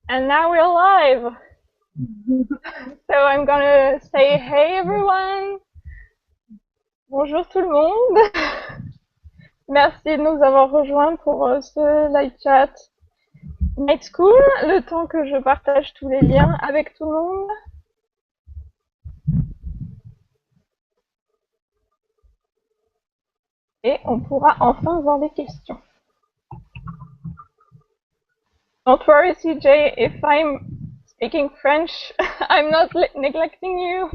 And now we're live. So I'm gonna say hey everyone. Bonjour tout le monde. Merci de nous avoir rejoints pour ce live chat Night School, le temps que je partage tous les liens avec tout le monde. Et on pourra enfin voir les questions. Don't worry CJ, if I'm speaking French, I'm not neglecting you.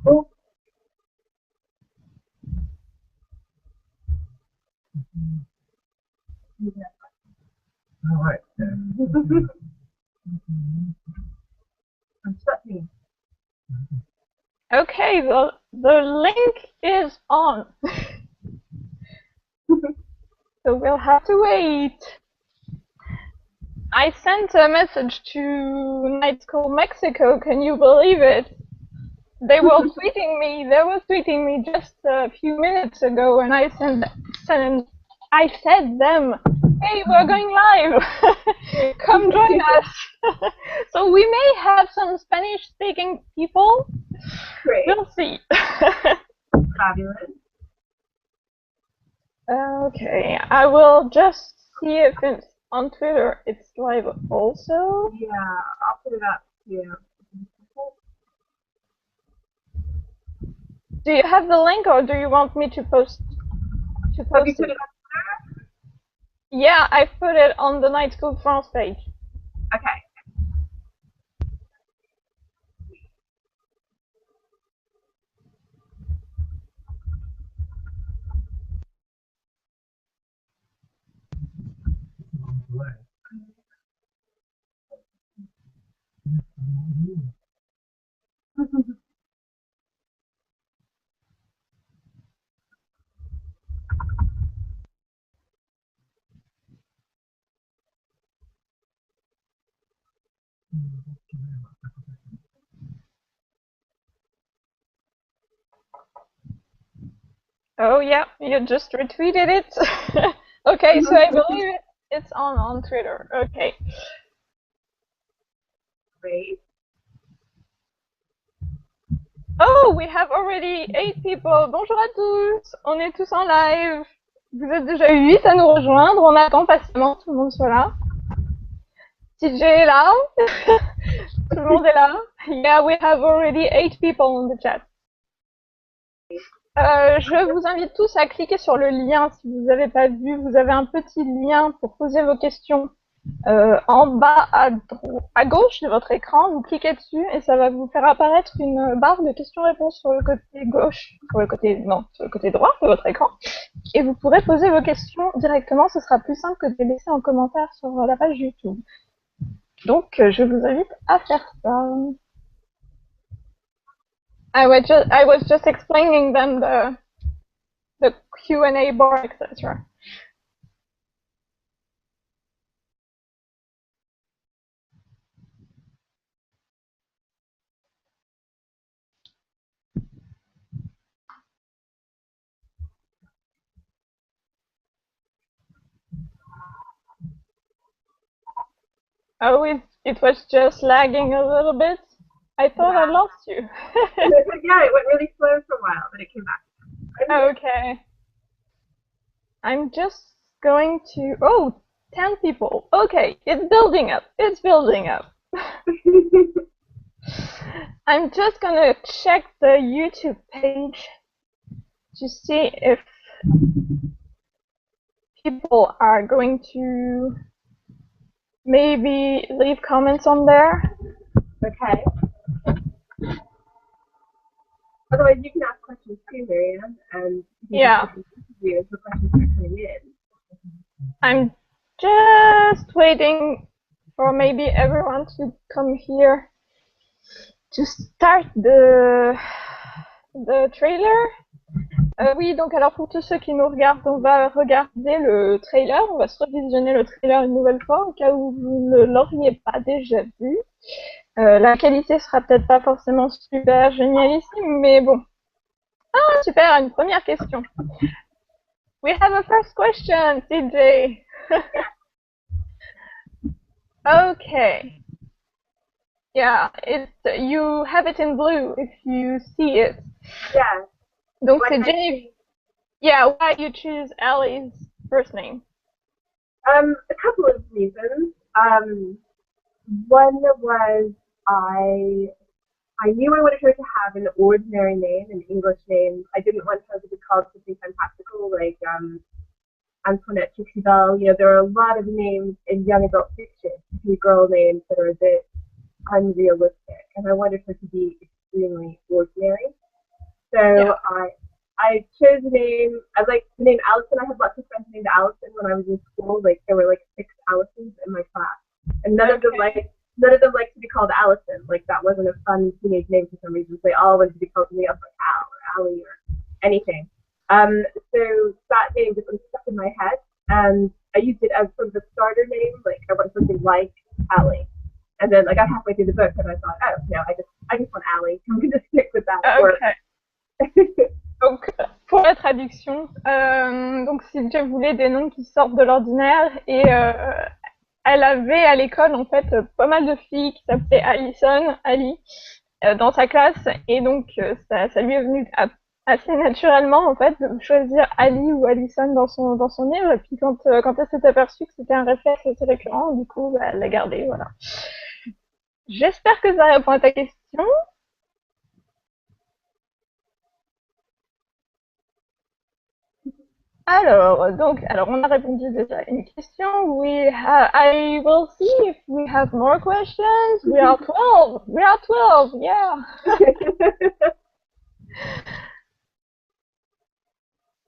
Oh. All right. I'm studying. Okay, the link is on. So we'll have to wait. I sent a message to Night School Mexico, can you believe it? They were tweeting me just a few minutes ago, and I said them, hey, we're going live, come join us. So we may have some Spanish-speaking people. Great. We'll see. Fabulous. Okay, I will just see if it's on Twitter. It's live also. Yeah, I'll put it up here. Do you have the link, or do you want me to post? Have you put it up there? Yeah, I put it on the Night School France page. Okay. Oh yeah, you just retweeted it. Okay, so I believe it's on Twitter. Okay. Great. Oh, we have already 8 people. Bonjour à tous. On est tous en live. Vous êtes déjà 8 à nous rejoindre. On attend patiemment que tout le monde soit là. TJ est là. Tout le monde est là. Yeah, we have already 8 people in the chat. Je vous invite tous à cliquer sur le lien. Si vous n'avez pas vu, vous avez un petit lien pour poser vos questions en bas à gauche de votre écran. Vous cliquez dessus et ça va vous faire apparaître une barre de questions-réponses sur le côté gauche, sur le côté droit de votre écran. Et vous pourrez poser vos questions directement. Ce sera plus simple que de les laisser en commentaire sur la page YouTube. Donc, je vous invite à faire ça. I was just explaining them the Q&A bar, etc. Oh, it was just lagging a little bit. I thought I lost you. Yeah, it went really slow for a while, but it came back. Okay. I'm just going to... Oh, 10 people. Okay, it's building up. It's building up. I'm just gonna check the YouTube page to see if people are going to maybe leave comments on there. Okay. Otherwise, you can ask questions too, Marianne, and you can Yeah, just interview as the questions are coming in. I'm just waiting for maybe everyone to come here to start the trailer. Oui, donc alors pour tous ceux qui nous regardent, on va regarder le trailer, on va se revisionner le trailer une nouvelle fois au cas où vous ne l'auriez pas déjà vu. La qualité sera peut-être pas forcément super génialissime, mais bon. Ah, super, une première question. We have a first question, CJ. Okay. Yeah, you have it in blue if you see it. Yeah. Donc What c'est kind Jenny. Yeah, why you choose Ellie's first name? A couple of reasons. One was I knew I wanted her to have an ordinary name, an English name. I didn't want her to be called something fantastical like Antoinette Trixie Bell. You know, there are a lot of names in young adult fiction, girl names that are a bit unrealistic, and I wanted her to be extremely ordinary. So Yeah. I chose a name. I like the name Allison. I had lots of friends named Allison when I was in school. Like there were like 6 Allisons in my class, and none of them liked to be called Allison. Like that wasn't a fun teenage name for some reason. They all wanted to be called something else like Al or Allie or anything. So that name just stuck in my head, and I used it as sort of a starter name. Like I want something like Allie, and then like I got halfway through the book, and I thought, oh no, I just want Allie. I'm gonna stick with that. Okay. Donc, pour la traduction, donc Sylvia voulait des noms qui sortent de l'ordinaire et elle avait à l'école en fait pas mal de filles qui s'appelaient Alison, Ali, dans sa classe et donc ça lui est venu assez naturellement en fait de choisir Ali ou Alison dans son livre et puis quand elle s'est aperçue que c'était un réflexe assez récurrent, du coup bah, elle l'a gardé, voilà. J'espère que ça répond à ta question. Alors, on a répondu déjà à une question. I will see if we have more questions. We are 12. We are 12. Yeah.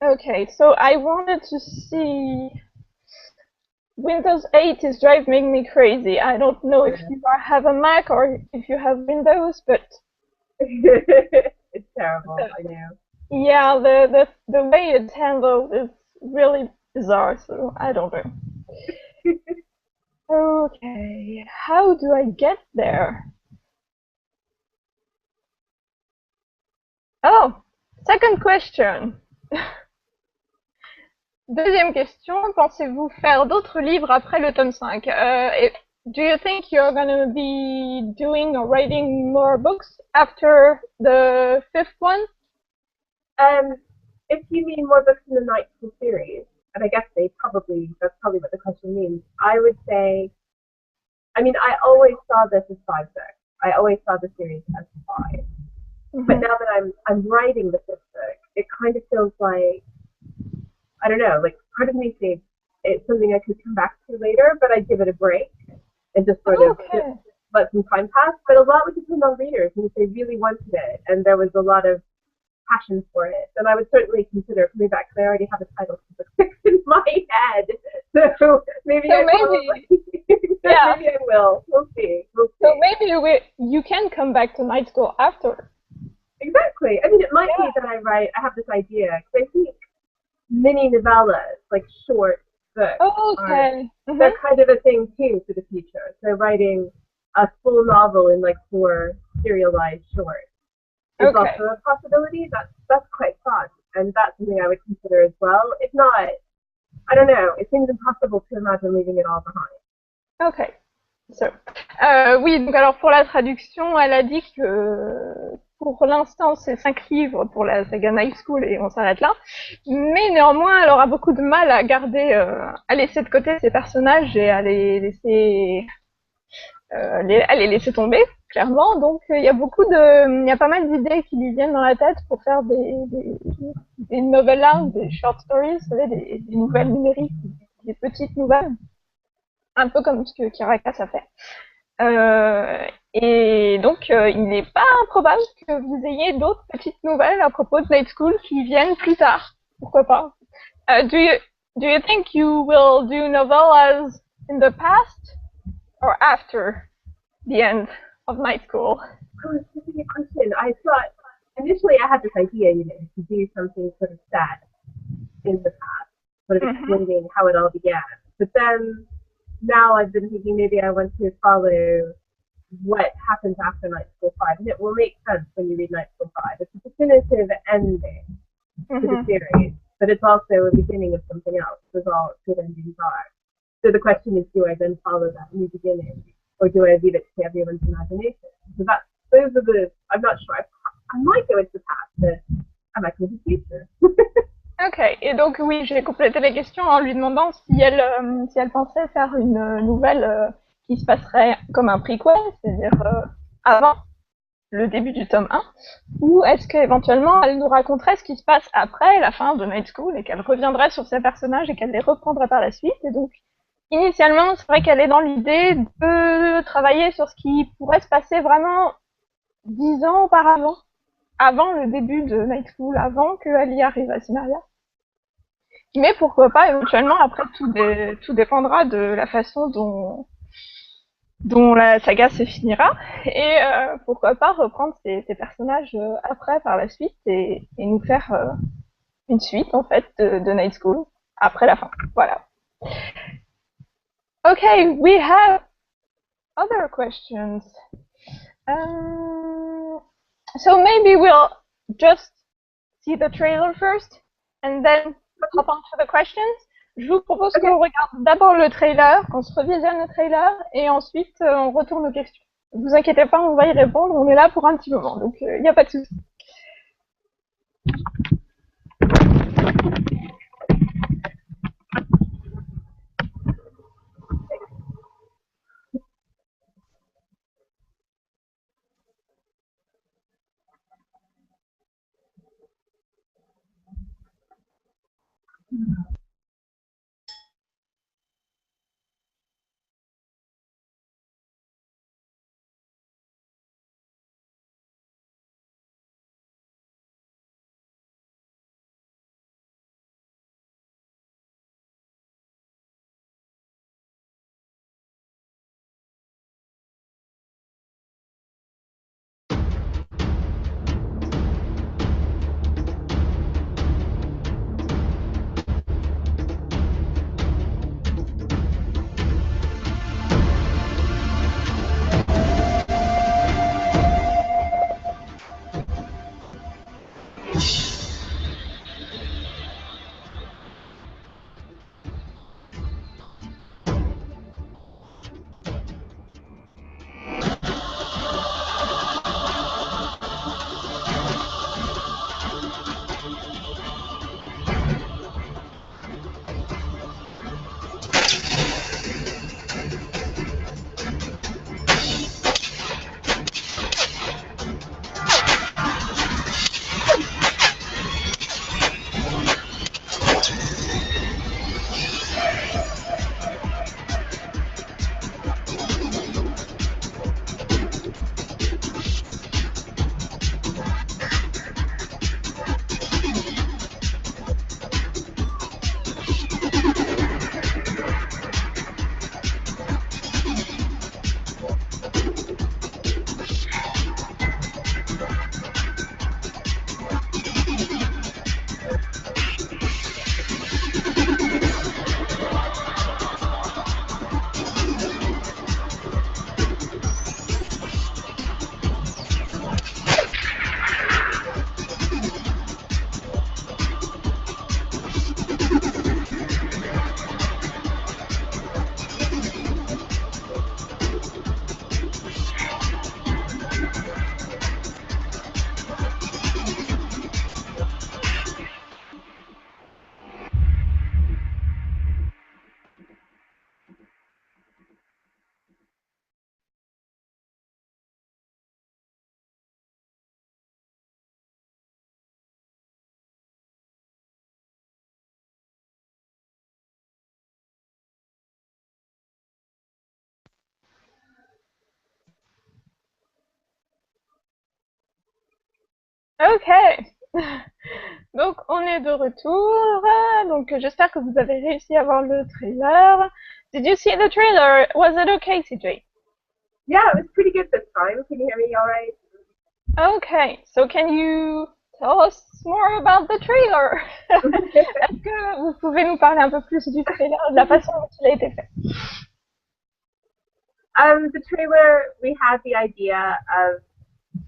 Okay, so I wanted to see. Windows 8 is driving me crazy. I don't know if you have a Mac or if you have Windows, but it's terrible. I know. yeah, the way it's handled is really bizarre. So I don't know. Okay, how do I get there? Oh, second question. Deuxième question, pensez-vous faire d'autres livres après le tome 5? Do you think you're gonna be doing or writing more books after the 5th one? If you mean more books in the Night School series, and I guess that's probably what the question means, I would say, I mean, I always saw this as 5 books. I always saw the series as 5. Mm-hmm. But now that I'm writing the 5th book, it kind of feels like, I don't know, like part of me thinks it's something I could come back to later, but I'd give it a break and just sort of let some time pass. But a lot would depend on readers and if they really wanted it and there was a lot of passion for it, then I would certainly consider coming back because I already have a title to book 6 in my head. So maybe I will. We'll see. So maybe you can come back to night school after. Exactly. I mean, it might be that I have this idea because I think mini novellas, like short books, they're kind of a thing too for the future. So writing a full novel in like 4 serialized shorts is also a possibility. That's quite fun, and that's something I would consider as well. If not, I don't know. It seems impossible to imagine leaving it all behind. Okay. So, oui, donc alors pour la traduction, elle a dit que pour l'instant c'est 5 livres pour la saga Night School et on s'arrête là. Mais néanmoins, elle aura beaucoup de mal à garder, à laisser de côté ses personnages et à les laisser tomber, clairement. Donc il y a pas mal d'idées qui lui viennent dans la tête pour faire des novellas, des short stories, vous savez, des nouvelles numériques, des petites nouvelles. Un peu comme ce que Caracas a fait. Et donc, il n'est pas improbable que vous ayez d'autres petites nouvelles à propos de Night School qui viennent plus tard. Pourquoi pas? Do you think you will do novellas in the past or after the end of Night School? Oh, it's such a good question. I thought initially I had this idea, to do something sort of sad in the past, sort of explaining how it all began. But then now I've been thinking maybe I want to follow what happens after Night School 5. And it will make sense when you read Night School 5. It's a definitive ending to the series, but it's also a beginning of something else, as all good endings are. So the question is, do I then follow that new beginning, or do I leave it to everyone's imagination? So those are the, I'm not sure. I might go into the past, but I might go into the future. Ok, et donc oui, j'ai complété les questions en lui demandant si elle pensait faire une nouvelle qui se passerait comme un prequel, c'est-à-dire avant le début du tome 1, ou est-ce qu'éventuellement elle nous raconterait ce qui se passe après la fin de Night School et qu'elle reviendrait sur ses personnages et qu'elle les reprendrait par la suite. Et donc, initialement, c'est vrai qu'elle est dans l'idée de travailler sur ce qui pourrait se passer vraiment 10 ans auparavant, avant le début de Night School, avant qu'elle y arrive à Cimmeria. Mais pourquoi pas, éventuellement, après, tout dépendra de la façon dont la saga se finira, et pourquoi pas reprendre ces personnages après, par la suite, et nous faire une suite, en fait, de Night School, après la fin. Voilà. Okay, we have other questions. So maybe we'll just see the trailer first, and then hop on to the questions. Je vous propose qu'on regarde d'abord le trailer, qu'on se revisionne le trailer, et ensuite on retourne aux questions. Ne vous inquiétez pas, on va y répondre, on est là pour un petit moment, donc il n'y a pas de souci. Ok. Donc, on est de retour. Donc, j'espère que vous avez réussi à voir le trailer. Did you see the trailer? Was it okay, CJ? Yeah, it was pretty good this time. Can you hear me all right? Okay. So, can you tell us more about the trailer? Est-ce que vous pouvez nous parler un peu plus du trailer, de la façon dont il a été fait? The trailer, we had the idea of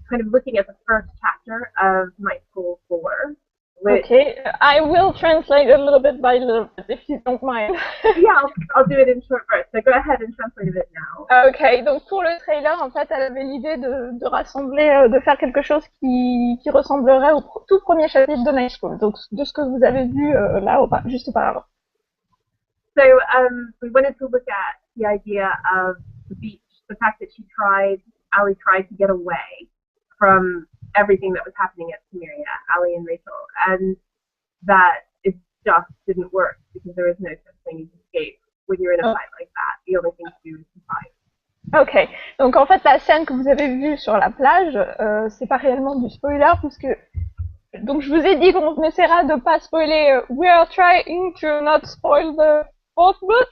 kind of looking at the first chapter of Night School 4. Which, Okay, I will translate a little bit by little bit if you don't mind. yeah, I'll do it in short bursts. So go ahead and translate a bit now. Ok, donc pour le trailer, en fait, elle avait l'idée de rassembler, de faire quelque chose qui ressemblerait au tout premier chapitre de Night School, donc de ce que vous avez vu là, juste auparavant. So we wanted to look at the idea of the beach, the fact that Ali tried to get away from everything that was happening at Samaria, Ali and Rachel, and that it just didn't work because there is no such thing as escape when you're in a fight like that. The only thing to do is to fight. Ok, donc en fait la scène que vous avez vue sur la plage, c'est pas réellement du spoiler puisque donc je vous ai dit qu'on essaiera de pas spoiler. We are trying to not spoil the fourth book,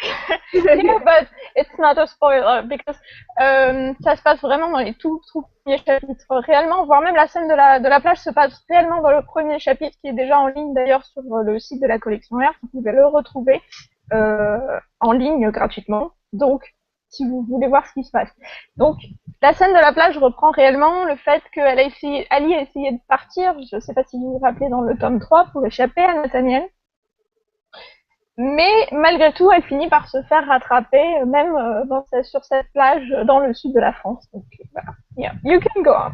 yeah, but it's not a spoiler because ça se passe vraiment dans les tout premiers chapitres réellement, voire même la scène de la plage se passe réellement dans le premier chapitre qui est déjà en ligne d'ailleurs sur le site de la collection R. Vous pouvez le retrouver en ligne gratuitement. Donc si vous voulez voir ce qui se passe. Donc, la scène de la plage reprend réellement le fait qu'elle a essayé, Ali a essayé de partir, je ne sais pas si vous vous rappelez dans le tome 3, pour échapper à Nathaniel. Mais malgré tout, elle finit par se faire rattraper, même sur cette plage dans le sud de la France. Donc, voilà. Yeah, you can go on.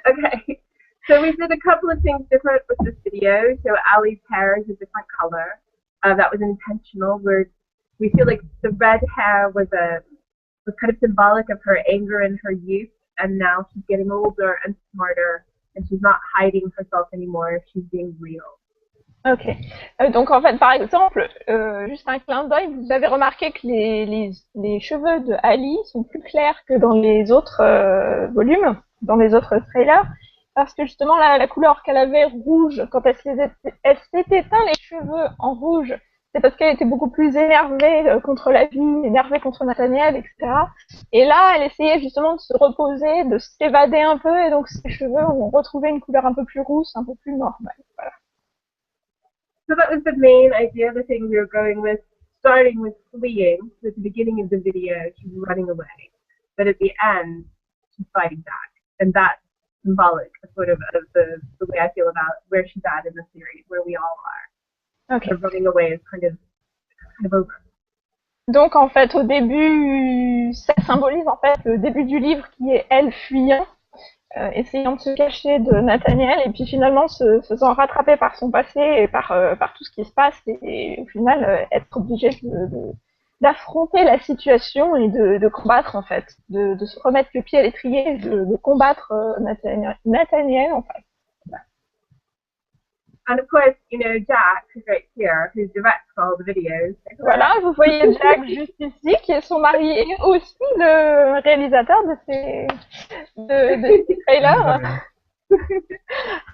Okay. So we did a couple of things different with this video. So Ali's hair is a different color. That was intentional. We feel like the red hair was kind of symbolic of her anger and her youth, and now she's getting older and smarter, and she's not hiding herself anymore. She's being real. Ok. Donc en fait, par exemple, juste un clin d'œil, vous avez remarqué que les cheveux de Ali sont plus clairs que dans les autres volumes, dans les autres trailers, parce que justement la couleur qu'elle avait rouge, quand elle s'est éteint les cheveux en rouge, c'est parce qu'elle était beaucoup plus énervée contre la vie, énervée contre Nathaniel, etc. Et là, elle essayait justement de se reposer, de s'évader un peu, et donc ses cheveux ont retrouvé une couleur un peu plus rousse, un peu plus normale. Voilà. So that was the main idea, the thing we were going with, starting with fleeing. So at the beginning of the video, she's running away. But at the end, she's fighting back. And that's symbolic, sort of the way I feel about where she's at in the series, where we all are. Okay. So running away is kind of over. Donc en fait, au début, ça symbolise en fait le début du livre qui est elle fuyant, essayant de se cacher de Nathaniel et puis finalement se faisant rattraper par son passé et par tout ce qui se passe et au final être obligée d'affronter la situation et de combattre en fait, de se remettre le pied à l'étrier et de combattre Nathaniel en fait. And of course, you know, Jack, who's right here, who directs all the videos. Voilà, vous voyez Jack juste ici, qui est son mari et aussi le réalisateur de ces trailers.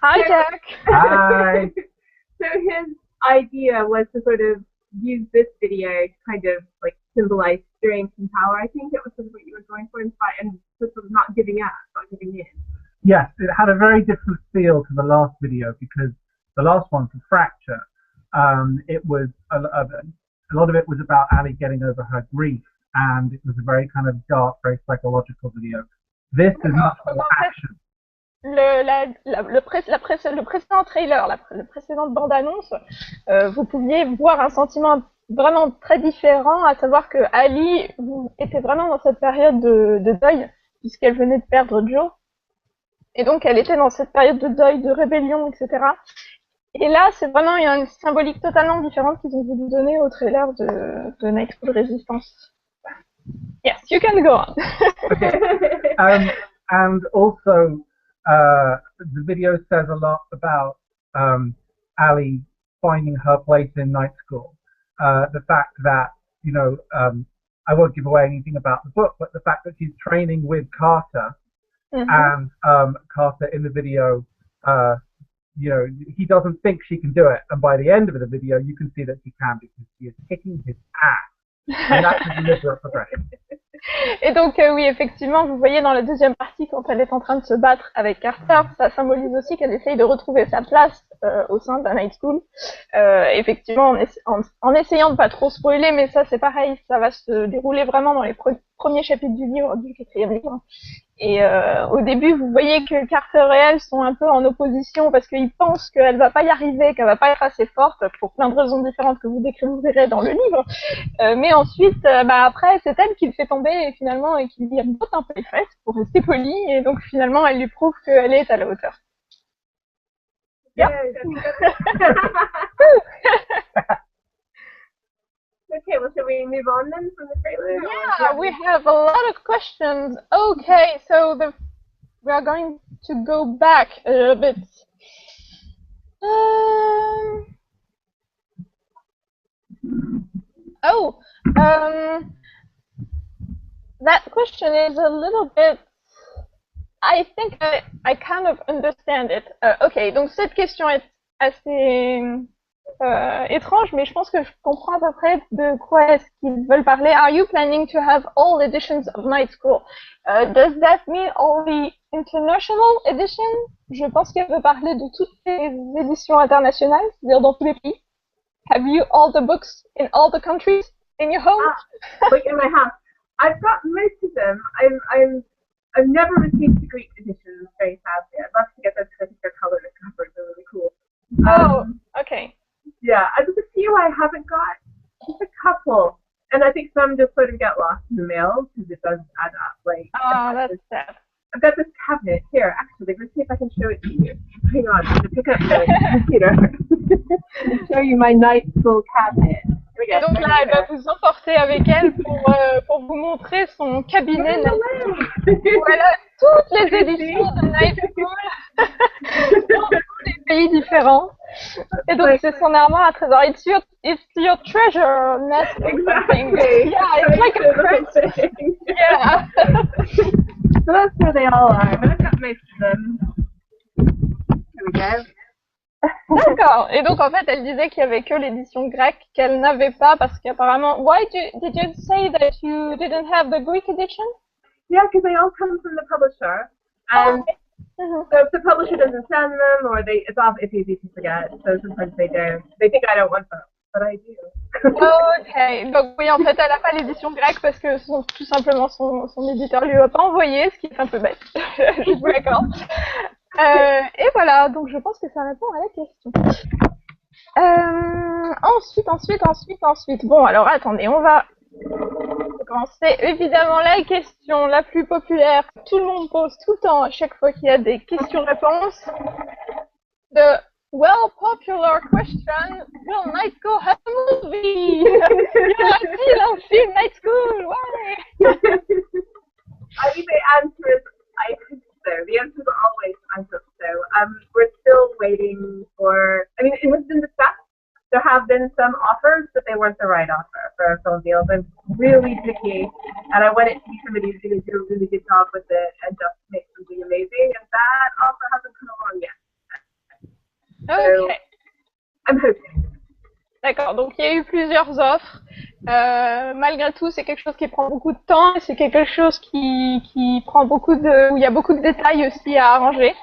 Hi, Jack. Hi. So his idea was to sort of use this video to kind of like symbolize strength and power. I think it was sort of what you were going for in fight and sort of not giving up, not giving in. Yes, it had a very different feel to the last video because the last one for Fracture, it was a lot of it was about Ali getting over her grief, and it was a very kind of dark, very psychological video. This is much more action. Le précédent trailer, la précédente bande-annonce, vous pouviez voir un sentiment vraiment très différent, à savoir que Ali était vraiment dans cette période de deuil, puisqu'elle venait de perdre Joe. Et donc, elle était dans cette période de deuil, de rébellion, etc. Et là, c'est vraiment une symbolique totalement différente qu'ils ont voulu donner au trailer de Night School Résistance. Yes, you can go on. Okay. And also, the video says a lot about Ali finding her place in night school. The fact that, you know, I won't give away anything about the book, but the fact that she's training with Carter, and Carter in the video you know, he doesn't think she can do it, and by the end of the video, you can see that she can because she is kicking his ass, and that's a deliberate progression. Et donc oui, effectivement, vous voyez dans la deuxième partie, quand elle est en train de se battre avec Carter, ça symbolise aussi qu'elle essaye de retrouver sa place au sein de la Night School. Effectivement, en essayant de pas trop spoiler, mais ça c'est pareil, ça va se dérouler vraiment dans les premiers chapitres du livre, du 4e livre. Et au début, vous voyez que Carter et elle sont un peu en opposition parce qu'ils pensent qu'elle va pas y arriver, qu'elle va pas être assez forte pour plein de raisons différentes que vous découvrirez dans le livre. Mais ensuite, après, c'est elle qui le fait tomber et finalement et qui lui botte un peu les fesses pour rester polie. Et donc finalement, elle lui prouve qu'elle est à la hauteur. Yeah. Okay, well, shall we move on then from the trailer? Yeah, we have a lot of questions. Okay, so we are going to go back a little bit. That question is a little bit. I think I kind of understand it. Ok, donc cette question est assez étrange, mais je pense que je comprends à peu près de quoi est-ce qu'ils veulent parler. Are you planning to have all editions of Night School? Does that mean all the international editions? Je pense qu'elle veut parler de toutes les éditions internationales, c'est-à-dire dans tous les pays. Have you all the books in all the countries in your home? Like in my house. I've got most of them. I've never received the Greek edition, very sadly. I'd love to get those because I think their color and covers are really cool. Okay. Yeah, there's a few I haven't got. Just a couple. And I think some just sort of get lost in the mail because it does add up. Like, that's sad. I've got this cabinet here, actually. Let's see if I can show it to you. Hang on, I'm going to pick up the computer and show you my night school cabinet. Et donc là, elle va vous emporter avec elle pour vous montrer son cabinet où elle a toutes les éditions de Night School dans tous les pays différents. Et donc c'est son armoire à trésor. It's your treasure nest or something. Yeah, it's like a princess. Yeah. So that's where they all are. I'm going to cut most of them. Here we go. D'accord. Et donc en fait, elle disait qu'il y avait que l'édition grecque qu'elle n'avait pas parce qu'apparemment. Why did you say that you didn't have the Greek edition? Yeah, because they all come from the publisher, and so if the publisher doesn't send them, or it's easy to forget. So sometimes they don't. They think I don't want them, but I do. Ok. Donc oui, en fait, elle n'a pas l'édition grecque parce que tout simplement son éditeur lui a pas envoyé, ce qui est un peu bête. Je suis d'accord. Et voilà, donc je pense que ça répond à la question. Ensuite. Bon, alors attendez, on va commencer. Évidemment, la question la plus populaire que tout le monde pose tout le temps à chaque fois qu'il y a des questions-réponses. The well-popular question, will Night School have a movie? Y aura-t-il un film Night School? Ouais. I think the answer is I hope so. The answer is always I hope so. We're still waiting for. I mean, it has been discussed. There have been some offers, but they weren't the right offer for a film deal. I'm really picky, and I want it to be somebody who's going to do a really good job with it and just make something amazing. And that offer hasn't come along yet. So, I'm hoping. D'accord, donc il y a eu plusieurs offres. Malgré tout, c'est quelque chose qui prend beaucoup de temps et c'est quelque chose qui prend où il y a beaucoup de détails aussi à arranger.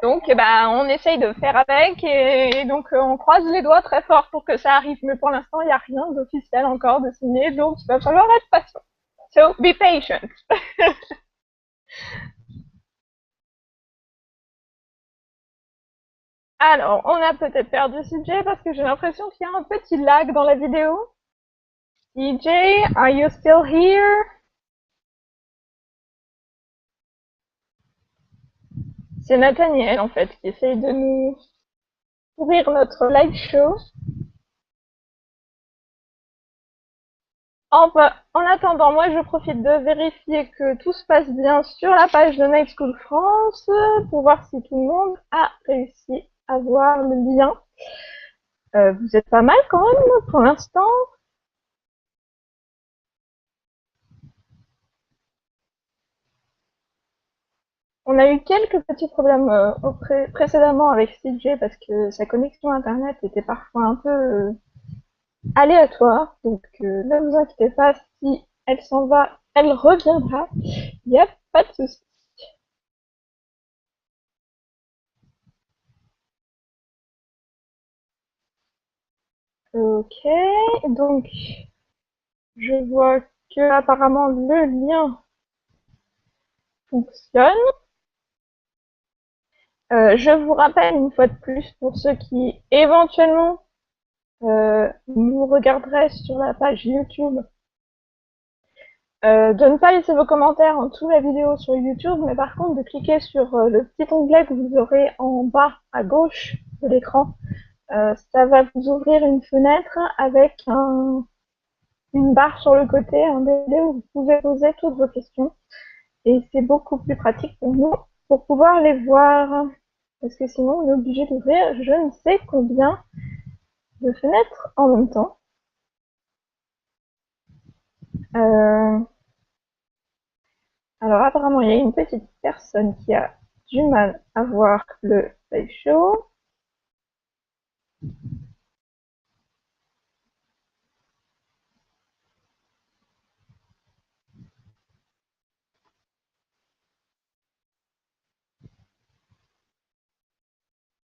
Donc, on essaye de faire avec et donc on croise les doigts très fort pour que ça arrive. Mais pour l'instant, il n'y a rien d'officiel encore de signé, donc il va falloir être patient. So, be patient. Alors, on a peut-être perdu CJ parce que j'ai l'impression qu'il y a un petit lag dans la vidéo. CJ, are you still here? C'est Nathaniel en fait qui essaye de nous ouvrir notre live show. En attendant, moi je profite de vérifier que tout se passe bien sur la page de Night School France pour voir si tout le monde a réussi à voir le lien. Vous êtes pas mal quand même pour l'instant. On a eu quelques petits problèmes précédemment avec CJ parce que sa connexion internet était parfois un peu aléatoire. Donc ne vous inquiétez pas, si elle s'en va, elle reviendra. Il n'y a pas de souci. Ok, donc je vois que apparemment le lien fonctionne. Je vous rappelle une fois de plus pour ceux qui éventuellement nous regarderaient sur la page YouTube, de ne pas laisser vos commentaires en dessous de la vidéo sur YouTube, mais par contre de cliquer sur le petit onglet que vous aurez en bas à gauche de l'écran. Ça va vous ouvrir une fenêtre avec une barre sur le côté, un délai où vous pouvez poser toutes vos questions. Et c'est beaucoup plus pratique pour nous pour pouvoir les voir. Parce que sinon, on est obligé d'ouvrir je ne sais combien de fenêtres en même temps. Alors apparemment, il y a une petite personne qui a du mal à voir le slideshow.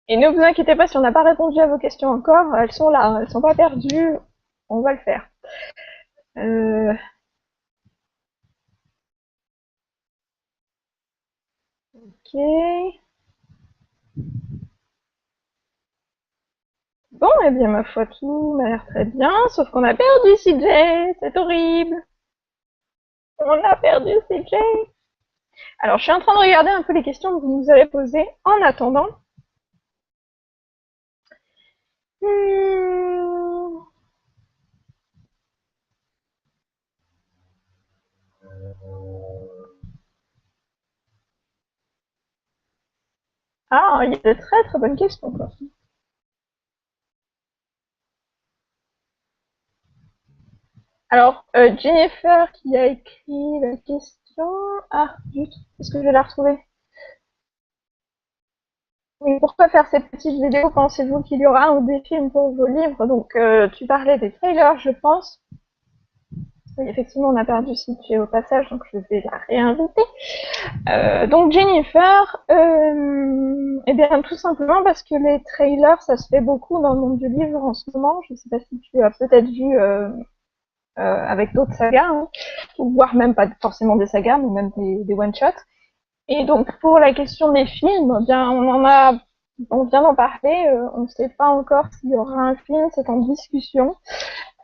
Et ne vous inquiétez pas si on n'a pas répondu à vos questions encore, elles sont là, elles sont pas perdues, on va le faire. Ok. Bon, eh bien, ma foi, tout m'a l'air très bien, sauf qu'on a perdu CJ, c'est horrible. On a perdu CJ. Alors, je suis en train de regarder un peu les questions que vous nous avez posées en attendant. Ah, il y a de très très bonnes questions, quoi. Alors, Jennifer qui a écrit la question... Ah, zut, est-ce que je vais la retrouver? Oui, pourquoi faire cette petite vidéo? Pensez-vous qu'il y aura un ou des films pour vos livres? Donc, tu parlais des trailers, je pense. Oui, effectivement, on a perdu Situé au passage, donc je vais la réinviter. Donc Jennifer, eh bien tout simplement parce que les trailers, ça se fait beaucoup dans le monde du livre en ce moment. Je ne sais pas si tu as peut-être vu avec d'autres sagas, hein, voire même pas forcément des sagas, mais même des one-shots. Et donc pour la question des films, eh bien on vient d'en parler, on ne sait pas encore s'il y aura un film, c'est en discussion.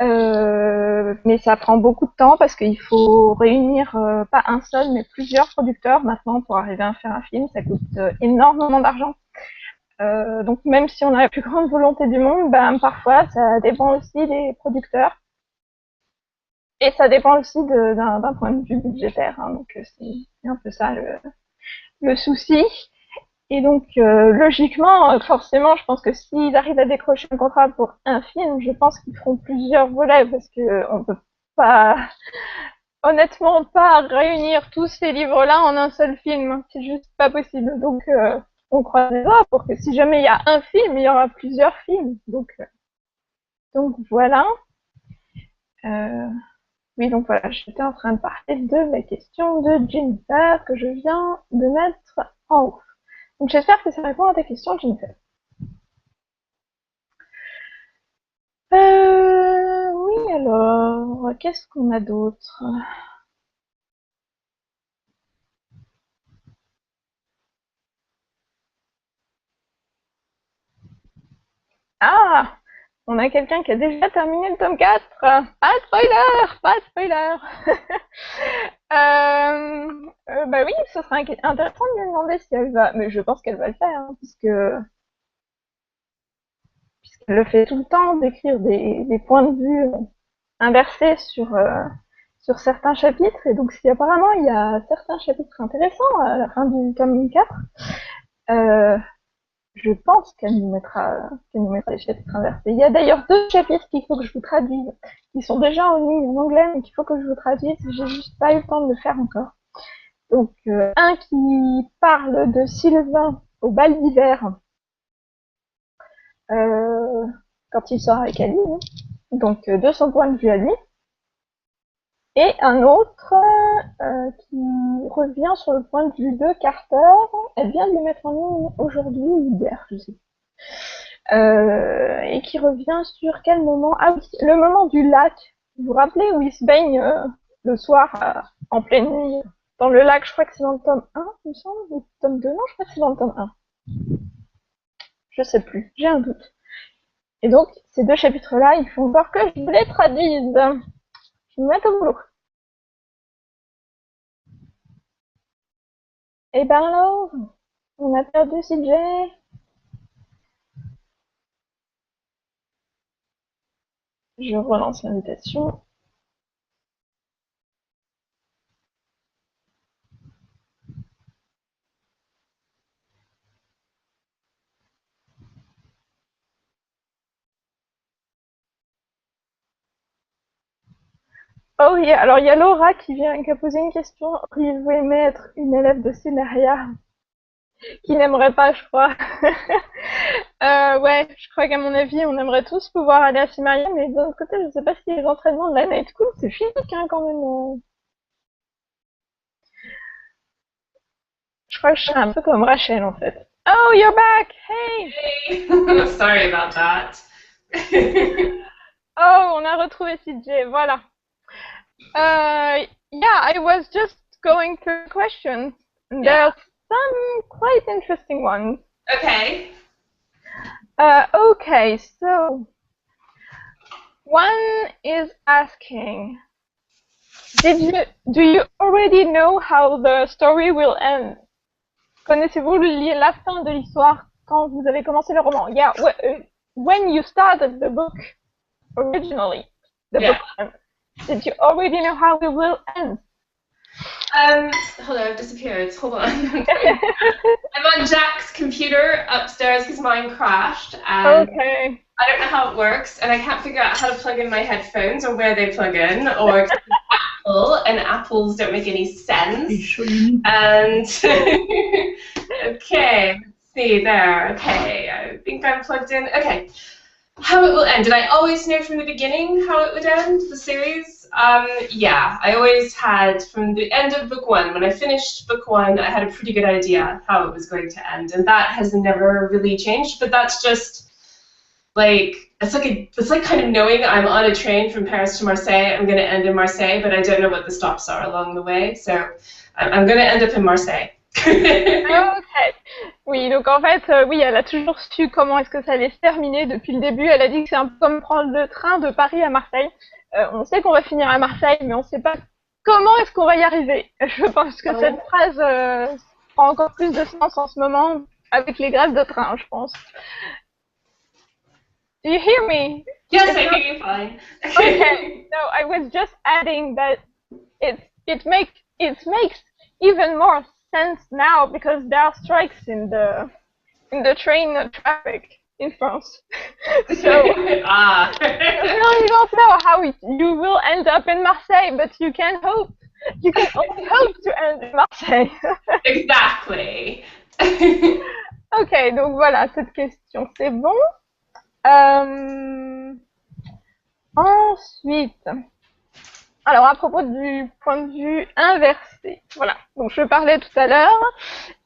Mais ça prend beaucoup de temps parce qu'il faut réunir pas un seul mais plusieurs producteurs maintenant pour arriver à faire un film. Ça coûte énormément d'argent. Donc même si on a la plus grande volonté du monde, ben, parfois ça dépend aussi des producteurs. Et ça dépend aussi d'un point de vue budgétaire. Hein. Donc c'est un peu ça le souci. Et donc, logiquement, forcément, je pense que s'ils arrivent à décrocher un contrat pour un film, je pense qu'ils feront plusieurs volets parce que on peut pas, honnêtement, pas réunir tous ces livres-là en un seul film. C'est juste pas possible. Donc, on croise les doigts pour que si jamais il y a un film, il y aura plusieurs films. Donc voilà. Oui, donc voilà, j'étais en train de parler de la question de Jennifer que je viens de mettre en haut. Donc j'espère que ça répond à ta question, Jennifer. Oui, alors, qu'est-ce qu'on a d'autre? Ah! On a quelqu'un qui a déjà terminé le tome 4. Pas de spoiler! Pas de spoiler! Bah oui, ce serait intéressant de lui demander si elle va... Mais je pense qu'elle va le faire, hein, puisqu'elle le fait tout le temps, d'écrire des points de vue inversés sur certains chapitres. Et donc si apparemment il y a certains chapitres intéressants à la fin du tome 4, je pense qu'elle nous mettra les chapitres inversés. Il y a d'ailleurs 2 chapitres qu'il faut que je vous traduise, qui sont déjà en ligne en anglais, mais qu'il faut que je vous traduise. J'ai juste pas eu le temps de le faire encore. Donc, un qui parle de Sylvain au bal d'hiver, quand il sort avec Ali, hein. Donc de son point de vue à lui. Et un autre qui revient sur le point de vue de Carter. Elle vient de le mettre en ligne aujourd'hui ou hier, je sais. Et qui revient sur quel moment? Ah oui, le moment du lac. Vous vous rappelez où il se baigne le soir en pleine nuit dans le lac? Je crois que c'est dans le tome 1, il me semble, ou le tome 2, non, je crois que c'est dans le tome 1. Je sais plus, j'ai un doute. Et donc, ces deux chapitres-là, il faut voir que je vous les traduise. Je vais me mettre au boulot. Eh ben alors, on a perdu CJ. Je relance l'invitation. Oh yeah, alors il y a Laura qui a posé une question. Auriez-vous aimé être une élève de Scénaria? Qui n'aimerait pas, je crois. Ouais, je crois qu'à mon avis, on aimerait tous pouvoir aller à Cimaria, mais d'un autre côté, je sais pas si les entraînements de la night school, c'est physique, hein, quand même. Je crois que je serais un peu comme Rachel, en fait. Oh, you're back! Hey! Hey! Sorry about that. Oh, on a retrouvé CJ, voilà. Yeah, I was just going through questions. Yeah. There's some quite interesting ones. Okay. Okay, so one is asking, do you already know how the story will end? Connaissez-vous la fin de l'histoire quand vous avez commencé le roman? Yeah, when you started the book originally, the book one, did you already know how it will end? Hold on, I've disappeared. Hold on. I'm on Jack's computer upstairs because mine crashed. And okay. I don't know how it works, and I can't figure out how to plug in my headphones or where they plug in, or Apple, and Apples don't make any sense. And okay, let's see there. Okay, I think I'm plugged in. Okay, how it will end. Did I always know from the beginning how it would end, the series? Yeah, I always had, from the end of book one, when I finished book one, I had a pretty good idea how it was going to end, and that has never really changed, but that's just, like, it's like kind of knowing I'm on a train from Paris to Marseille, I'm going to end in Marseille, but I don't know what the stops are along the way, so I'm going to end up in Marseille. Ok. Oui, donc en fait, oui, elle a toujours su comment est-ce que ça allait se terminer depuis le début. Elle a dit que c'est un peu comme prendre le train de Paris à Marseille. On sait qu'on va finir à Marseille, mais on ne sait pas comment est-ce qu'on va y arriver. Je pense que cette phrase prend encore plus de sens en ce moment avec les grèves de train, je pense. Do you hear me? Yes, I hear you fine. Okay, no, I was just adding that it makes even more sense now because there are strikes in the train traffic in France. So Ah. you don't know how you will end up in Marseille, but you can hope. You can only hope to end in Marseille. Exactly. Ok, donc voilà, cette question, c'est bon. Ensuite, alors à propos du point de vue inversé, voilà, donc je parlais tout à l'heure,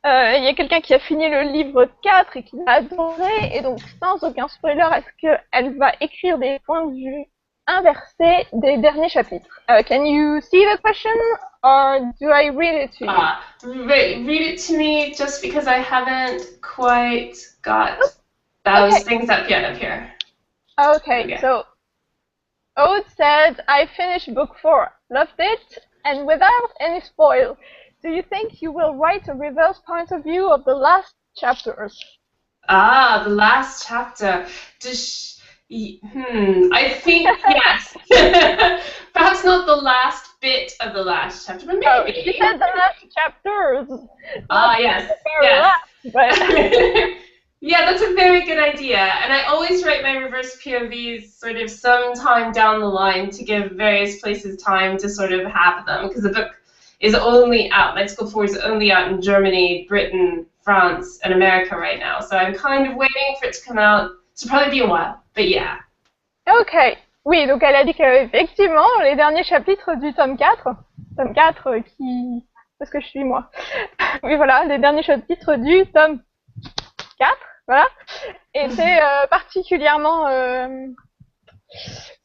il y a quelqu'un qui a fini le livre 4 et qui l'a adoré, et donc sans aucun spoiler, est-ce qu'elle va écrire des points de vue inversés des derniers chapitres? Can you see the question, or do I read it to you? Read it to me just because I haven't quite got those things up yet up here. Okay, so Aude said, I finished book 4, loved it, and without any spoil, do you think you will write a reverse point of view of the last chapters? Ah, the last chapter. I think yes. Perhaps not the last bit of the last chapter, but maybe. Oh, she said the last chapters. Ah, yes. Yes. But yeah, that's a very good idea. And I always write my reverse POVs sort of sometime down the line to give various places time to sort of have them, because the book is only out. Night School 4 is only out in Germany, Britain, France, and America right now. So I'm kind of waiting for it to come out. So it'll probably be a while, but yeah. Ok. Oui, donc elle a dit qu'effectivement, les derniers chapitres du tome 4 qui... Parce que je suis moi. Oui, voilà, les derniers chapitres du tome 4, voilà, étaient particulièrement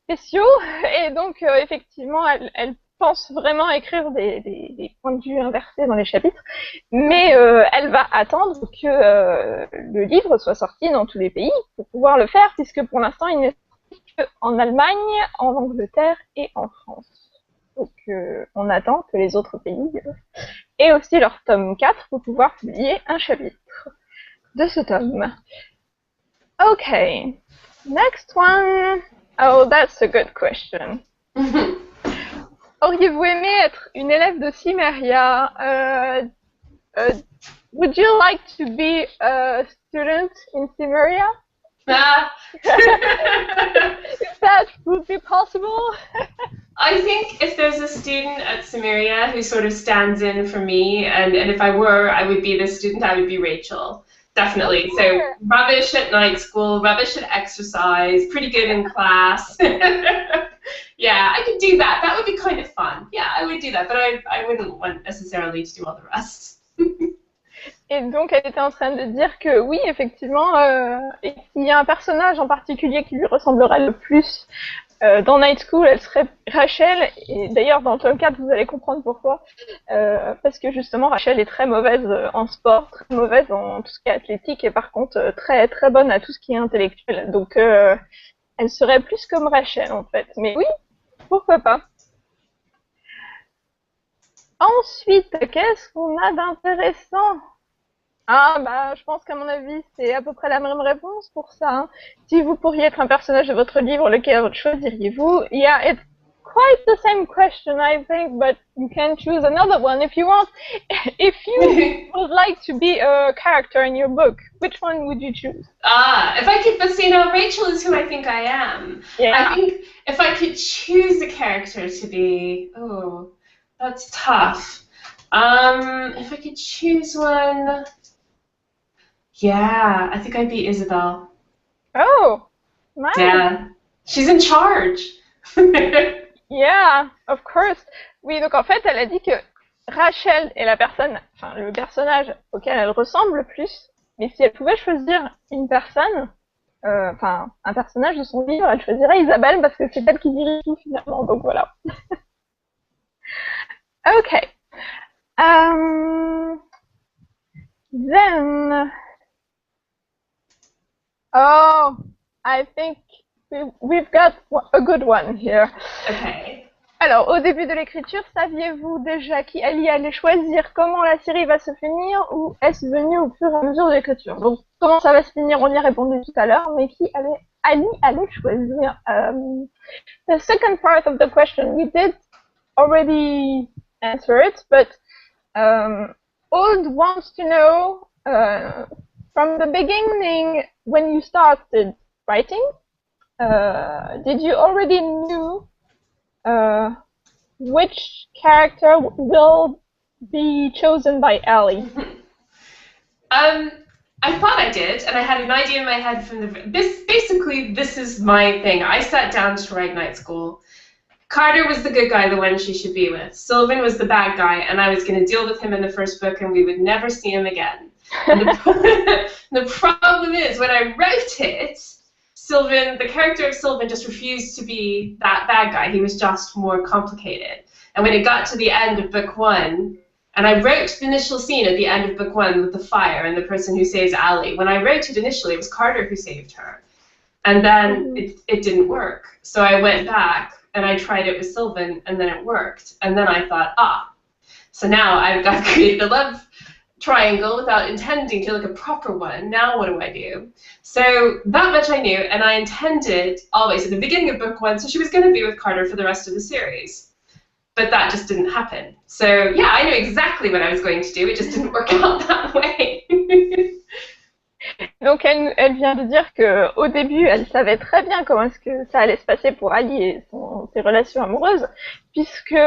spéciaux. Et donc, effectivement, elle pense vraiment écrire des points de vue inversés dans les chapitres. Mais elle va attendre que le livre soit sorti dans tous les pays pour pouvoir le faire, puisque pour l'instant, il n'est en Allemagne, en Angleterre et en France. Donc on attend que les autres pays aient aussi leur tome 4 pour pouvoir publier un chapitre de ce tome. Ok, next one. Oh, that's a good question. Auriez-vous aimé être une élève de Cimmeria? Would you like to be a student in Cimmeria? If that would be possible. I think if there's a student at Cimmeria who sort of stands in for me, and if I were, I would be the student, I would be Rachel. Definitely. So rubbish at night school, rubbish at exercise, pretty good in class. Yeah, I could do that. That would be kind of fun. Yeah, I would do that, but I wouldn't want necessarily to do all the rest. Et donc, elle était en train de dire que oui, effectivement, il y a un personnage en particulier qui lui ressemblerait le plus dans Night School, elle serait Rachel. Et d'ailleurs, dans le tome 4, vous allez comprendre pourquoi. Parce que justement, Rachel est très mauvaise en sport, très mauvaise en tout ce qui est athlétique, et par contre, très très bonne à tout ce qui est intellectuel. Donc, elle serait plus comme Rachel, en fait. Mais oui, pourquoi pas. Ensuite, qu'est-ce qu'on a d'intéressant? Ah, bah, je pense qu'à mon avis, c'est à peu près la même réponse pour ça. Hein. Si vous pourriez être un personnage de votre livre, lequel choisiriez-vous? Yeah, it's quite the same question, I think, but you can choose another one if you want. If you would like to be a character in your book, which one would you choose? If I could, but you know, Rachel is who I think I am. Yeah. I think if I could choose a character to be, oh, that's tough. If I could choose one... Yeah, I think I'd be Isabel. Oh, nice. Yeah, she's in charge. Yeah, of course. Oui, donc en fait, elle a dit que Rachel est la personne, enfin le personnage auquel elle ressemble le plus. Mais si elle pouvait choisir une personne, enfin un personnage de son livre, elle choisirait Isabelle parce que c'est elle qui dirige tout finalement. Donc voilà. Okay. Then. Oh, I think we've got a good one here. Okay. Alors, au début de l'écriture, saviez-vous déjà qui Ali allait choisir comment la série va se finir ou est-ce venu au fur et à mesure de l'écriture? Donc, comment ça va se finir, on y a répondu tout à l'heure, mais qui Ali allait choisir? The second part of the question, we did already answer it, but Old wants to know from the beginning, when you started writing, did you already knew which character will be chosen by Ellie? I thought I did, and I had an idea in my head from the... Basically, this is my thing. I sat down to write Night School. Carter was the good guy, the one she should be with. Sylvan was the bad guy, and I was going to deal with him in the first book, and we would never see him again. And the problem is, when I wrote it, Sylvan, the character of Sylvan just refused to be that bad guy. He was just more complicated. And when it got to the end of book 1, and I wrote the initial scene at the end of book 1 with the fire and the person who saves Allie. When I wrote it initially, it was Carter who saved her. And then it didn't work. So I went back and I tried it with Sylvan, and then it worked. And then I thought, so now I've got to create the love triangle without intending to look a proper one. Now what do I do? So that much I knew, and I intended always at the beginning of book 1, so she was going to be with Carter for the rest of the series. But that just didn't happen. So yeah, I knew exactly what I was going to do, it just didn't work out that way. Donc elle vient de dire qu'au début, elle savait très bien comment est-ce que ça allait se passer pour Ali et ses relations amoureuses, puisque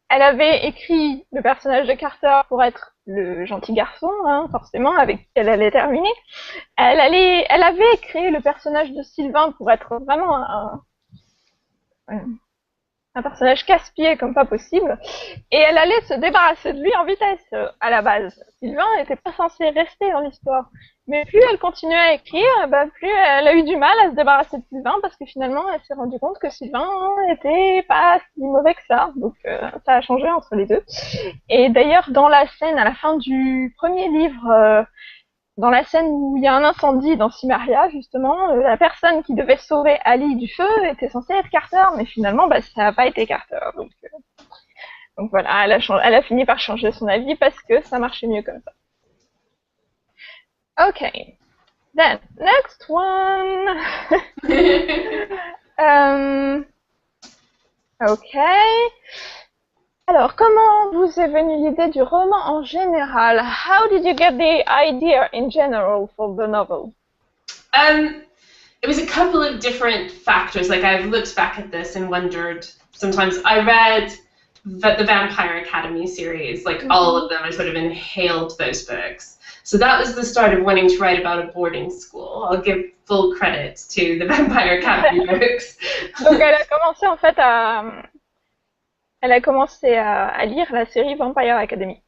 elle avait écrit le personnage de Carter pour être le gentil garçon, hein, forcément, avec qui elle allait terminer. Elle avait créé le personnage de Sylvain pour être vraiment un personnage casse-pied comme pas possible, et elle allait se débarrasser de lui en vitesse à la base. Sylvain n'était pas censé rester dans l'histoire, mais plus elle continuait à écrire, plus elle a eu du mal à se débarrasser de Sylvain, parce que finalement elle s'est rendue compte que Sylvain était pas si mauvais que ça, donc ça a changé entre les deux. Et d'ailleurs dans la scène à la fin du premier livre, dans la scène où il y a un incendie dans Cimmeria, justement, la personne qui devait sauver Ali du feu était censée être Carter, mais finalement, ça n'a pas été Carter. Donc voilà, elle a fini par changer son avis parce que ça marchait mieux comme ça. Ok. Then, next one. Ok. Alors, comment vous est venue l'idée du roman en général? How did you get the idea in general for the novel? It was a couple of different factors. Like, I've looked back at this and wondered, sometimes I read the Vampire Academy series, like all of them, I sort of inhaled those books. So that was the start of wanting to write about a boarding school. I'll give full credit to the Vampire Academy books. Donc elle a commencé en fait à lire la série Vampire Academy.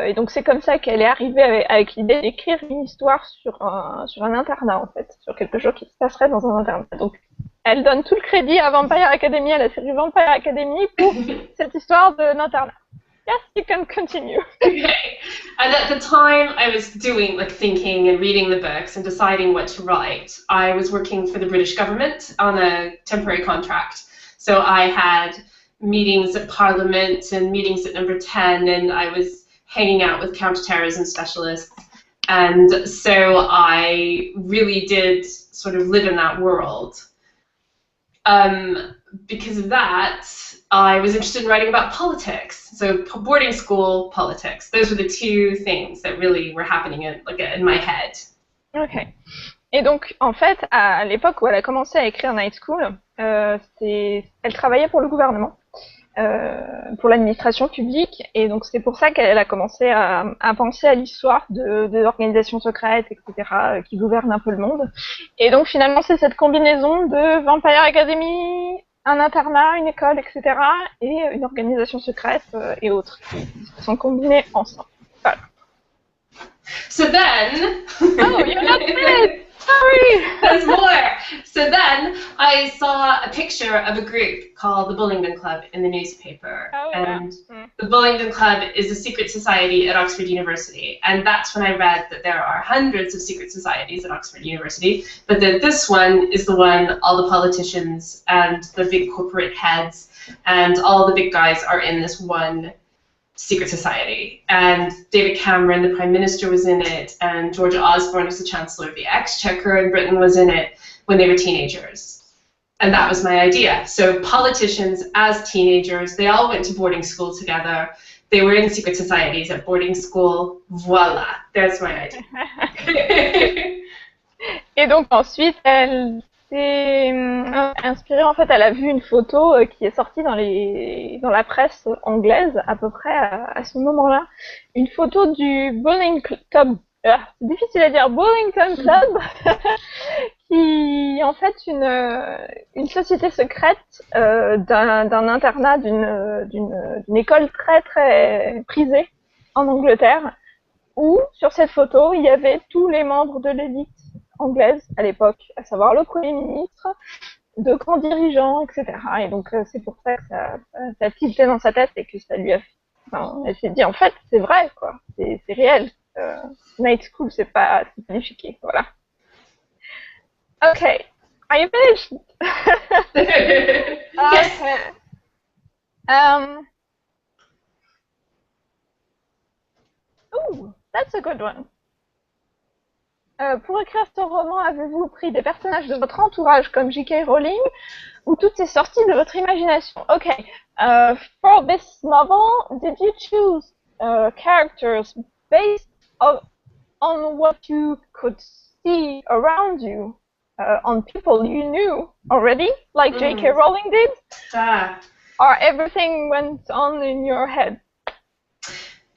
Et donc c'est comme ça qu'elle est arrivée avec l'idée d'écrire une histoire sur un internat en fait, sur quelque chose qui se passerait dans un internat. Donc elle donne tout le crédit à Vampire Academy, à la série Vampire Academy pour cette histoire de internat. Yes, you can continue. Okay. And at the time I was doing, like, thinking and reading the books and deciding what to write, I was working for the British government on a temporary contract. So I had meetings at Parliament and meetings at Number 10, and I was hanging out with counterterrorism specialists. And so I really did sort of live in that world. Because of that, I was interested in writing about politics. So boarding school, politics. Those were the two things that really were happening in my head. Ok. Et donc, en fait, à l'époque où elle a commencé à écrire Night School, elle travaillait pour le gouvernement, pour l'administration publique, et donc c'est pour ça qu'elle a commencé à penser à l'histoire de organisations secrètes, etc., qui gouvernent un peu le monde. Et donc finalement, c'est cette combinaison de Vampire Academy, un internat, une école, etc., et une organisation secrète et autres, qui sont combinés ensemble. Voilà. So then... Oh, you're not finished! Sorry! There's more! So then I saw a picture of a group called the Bullingdon Club in the newspaper. Oh, and yeah. the Bullingdon Club is a secret society at Oxford University. And that's when I read that there are hundreds of secret societies at Oxford University, but that this one is the one all the politicians and the big corporate heads and all the big guys are in this one secret society. And David Cameron, the Prime Minister, was in it, and George Osborne was the Chancellor of the Exchequer in Britain, was in it when they were teenagers. And that was my idea. So politicians as teenagers, they all went to boarding school together. They were in secret societies at boarding school. Voila, there's my idea. Et donc ensuite, elle s'est inspirée, en fait, elle a vu une photo qui est sortie dans la presse anglaise à peu près à ce moment-là. Une photo du Bowling Club, c'est difficile à dire, Bullingdon Club, qui est en fait une société secrète d'un internat, d'une école très très prisée en Angleterre, où sur cette photo il y avait tous les membres de l'élite anglaise à l'époque, à savoir le Premier ministre, de grands dirigeants, etc. Et donc c'est pour ça que ça tiltait dans sa tête et que ça lui a... Enfin, elle s'est dit, en fait, c'est vrai, quoi. C'est réel. Night School, c'est pas planifié, voilà. Okay, are you finished? Okay. Ooh, that's a good one. Pour écrire ce roman, avez-vous pris des personnages de votre entourage comme J.K. Rowling ou toutes est sorti de votre imagination? Okay, for this novel, did you choose characters based on what you could see around you, on people you knew already, like J.K. Rowling did? or everything went on in your head?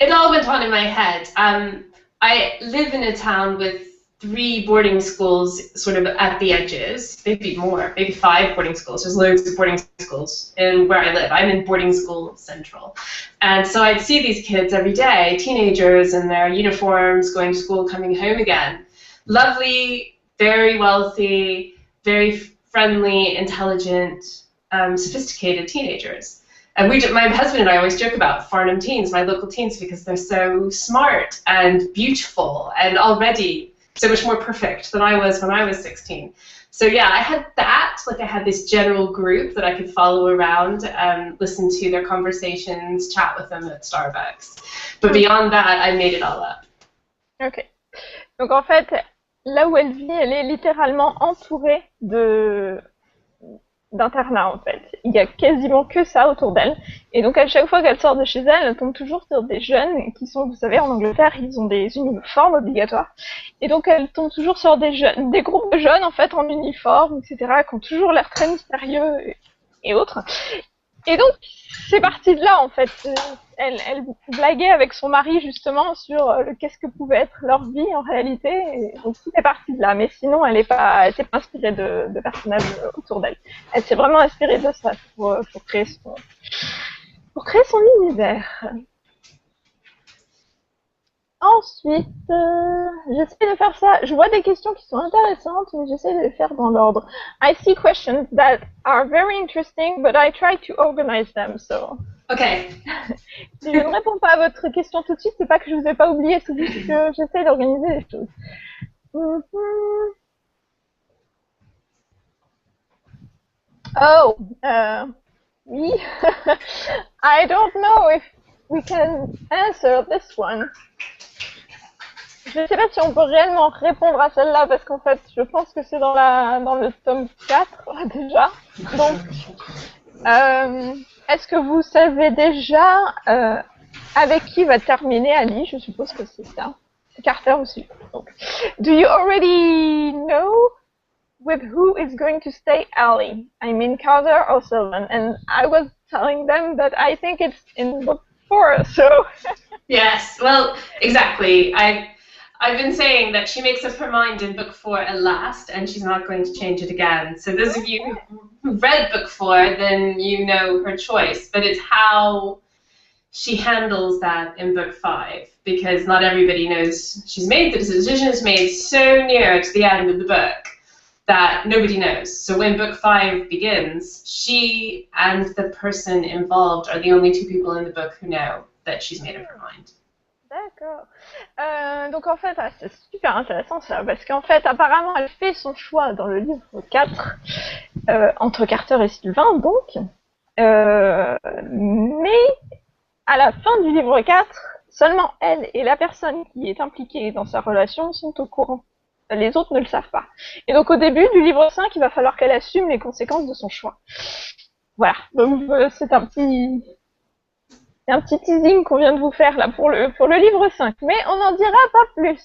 It all went on in my head. I live in a town with 3 boarding schools sort of at the edges, maybe more, maybe 5 boarding schools. There's loads of boarding schools in where I live. I'm in boarding school central. And so I'd see these kids every day, teenagers in their uniforms, going to school, coming home again. Lovely, very wealthy, very friendly, intelligent, sophisticated teenagers. And my husband and I always joke about Farnham teens, my local teens, because they're so smart and beautiful and already so much more perfect than I was when I was 16. So yeah, I had that, like I had this general group that I could follow around and listen to their conversations, chat with them at Starbucks. But beyond that, I made it all up. Ok. Donc en fait, là où elle vit, elle est littéralement entourée d'internats en fait. Il y a quasiment que ça autour d'elle. Et donc à chaque fois qu'elle sort de chez elle, elle tombe toujours sur des jeunes qui sont, vous savez, en Angleterre, ils ont des uniformes obligatoires. Et donc elle tombe toujours sur des jeunes, des groupes de jeunes en fait en uniforme, etc., qui ont toujours l'air très mystérieux et autres. Et donc c'est parti de là en fait. Elle blaguait avec son mari justement sur qu'est-ce que pouvait être leur vie en réalité. Et donc tout est parti de là. Mais sinon, elle s'est pas inspirée de personnages autour d'elle. Elle s'est vraiment inspirée de ça pour créer son univers. Ensuite, j'essaie de faire ça. Je vois des questions qui sont intéressantes, mais j'essaie de les faire dans l'ordre. I see questions that are very interesting, but I try to organize them, so... Ok. Si je ne réponds pas à votre question tout de suite, c'est pas que je vous ai pas oublié, c'est juste que j'essaie d'organiser les choses. Oh, oui. I don't know if we can answer this one. Je ne sais pas si on peut réellement répondre à celle-là, parce qu'en fait, je pense que c'est dans le tome 4, déjà. Donc, est-ce que vous savez déjà avec qui va terminer Ali? Je suppose que c'est ça. Carter aussi. Donc, do you already know with who is going to stay Ali? I mean Carter or Sylvan? And I was telling them that I think it's in book 4, so... Yes, well, exactly. I've been saying that she makes up her mind in book 4 at last, and she's not going to change it again. So those of you who read book 4, then you know her choice. But it's how she handles that in book 5, because not everybody knows she's made the decision. Is made so near to the end of the book that nobody knows. So when book 5 begins, she and the person involved are the only 2 people in the book who know that she's made up her mind. D'accord. Donc en fait, c'est super intéressant ça, parce qu'en fait, apparemment, elle fait son choix dans le livre 4, entre Carter et Sylvain, donc. Mais à la fin du livre 4, seulement elle et la personne qui est impliquée dans sa relation sont au courant. Les autres ne le savent pas. Et donc au début du livre 5, il va falloir qu'elle assume les conséquences de son choix. Voilà, donc c'est un petit teasing qu'on vient de vous faire là pour le livre 5, mais on n'en dira pas plus.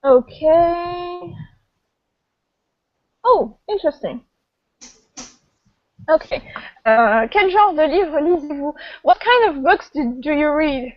Okay. Oh, interesting. Okay. Quel genre de livre lisez-vous? What kind of books do you read?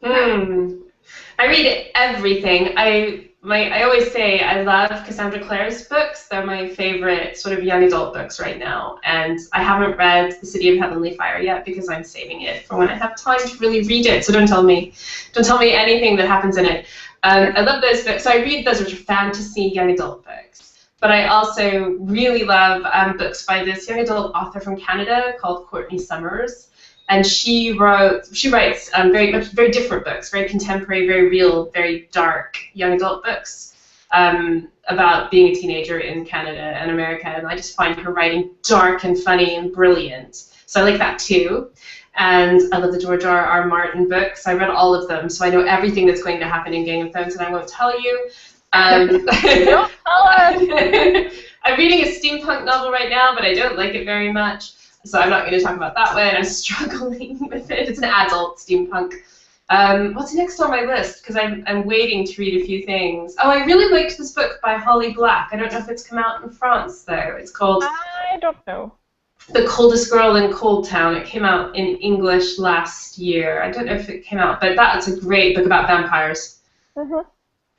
I read everything. I always say I love Cassandra Clare's books. They're my favorite sort of young adult books right now. And I haven't read The City of Heavenly Fire yet because I'm saving it for when I have time to really read it. So don't tell me anything that happens in it. I love those books. So I read those, which are fantasy young adult books. But I also really love books by this young adult author from Canada called Courtney Summers. And she writes very different books, very contemporary, very real, very dark young adult books about being a teenager in Canada and America. And I just find her writing dark and funny and brilliant. So I like that too. And I love the George R.R. Martin books. I read all of them, so I know everything that's going to happen in Game of Thrones, and I won't tell you. Don't tell us. I'm reading a steampunk novel right now, but I don't like it very much. So I'm not going to talk about that one. I'm struggling with it. It's an adult steampunk What's next on my list? Because I'm waiting to read a few things. Oh, I really liked this book by Holly Black. I don't know if it's come out in France, though. It's called I don't know. The Coldest Girl in Cold Town. It came out in English last year. I don't know if it came out, but that's a great book about vampires. Mm-hmm.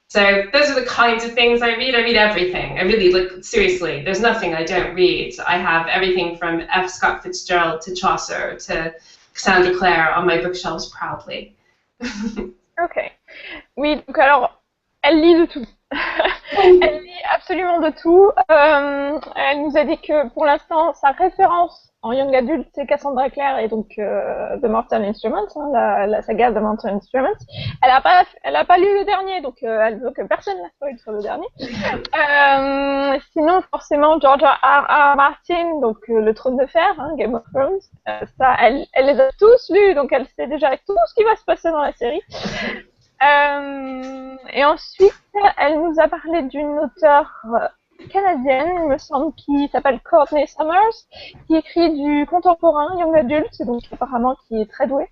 So those are the kinds of things I read. I read everything. I really, like, seriously, there's nothing I don't read. I have everything from F. Scott Fitzgerald to Chaucer to Cassandra Clare on my bookshelves proudly. Ok. Oui, donc alors, elle lit de tout. Elle lit absolument de tout. Elle nous a dit que pour l'instant, sa référence en young adulte, c'est Cassandra Clare et donc The Mortal Instruments, hein, la saga The Mortal Instruments. Elle a pas lu le dernier, donc elle veut que personne la spoil sur le dernier. Sinon, forcément, George R. Martin, donc Le Trône de Fer, hein, Game of Thrones. Ça, elle les a tous lus, donc elle sait déjà tout ce qui va se passer dans la série. Et ensuite, elle nous a parlé d'une auteure canadienne, il me semble, qui s'appelle Courtney Summers, qui écrit du contemporain, young adult, donc apparemment qui est très douée.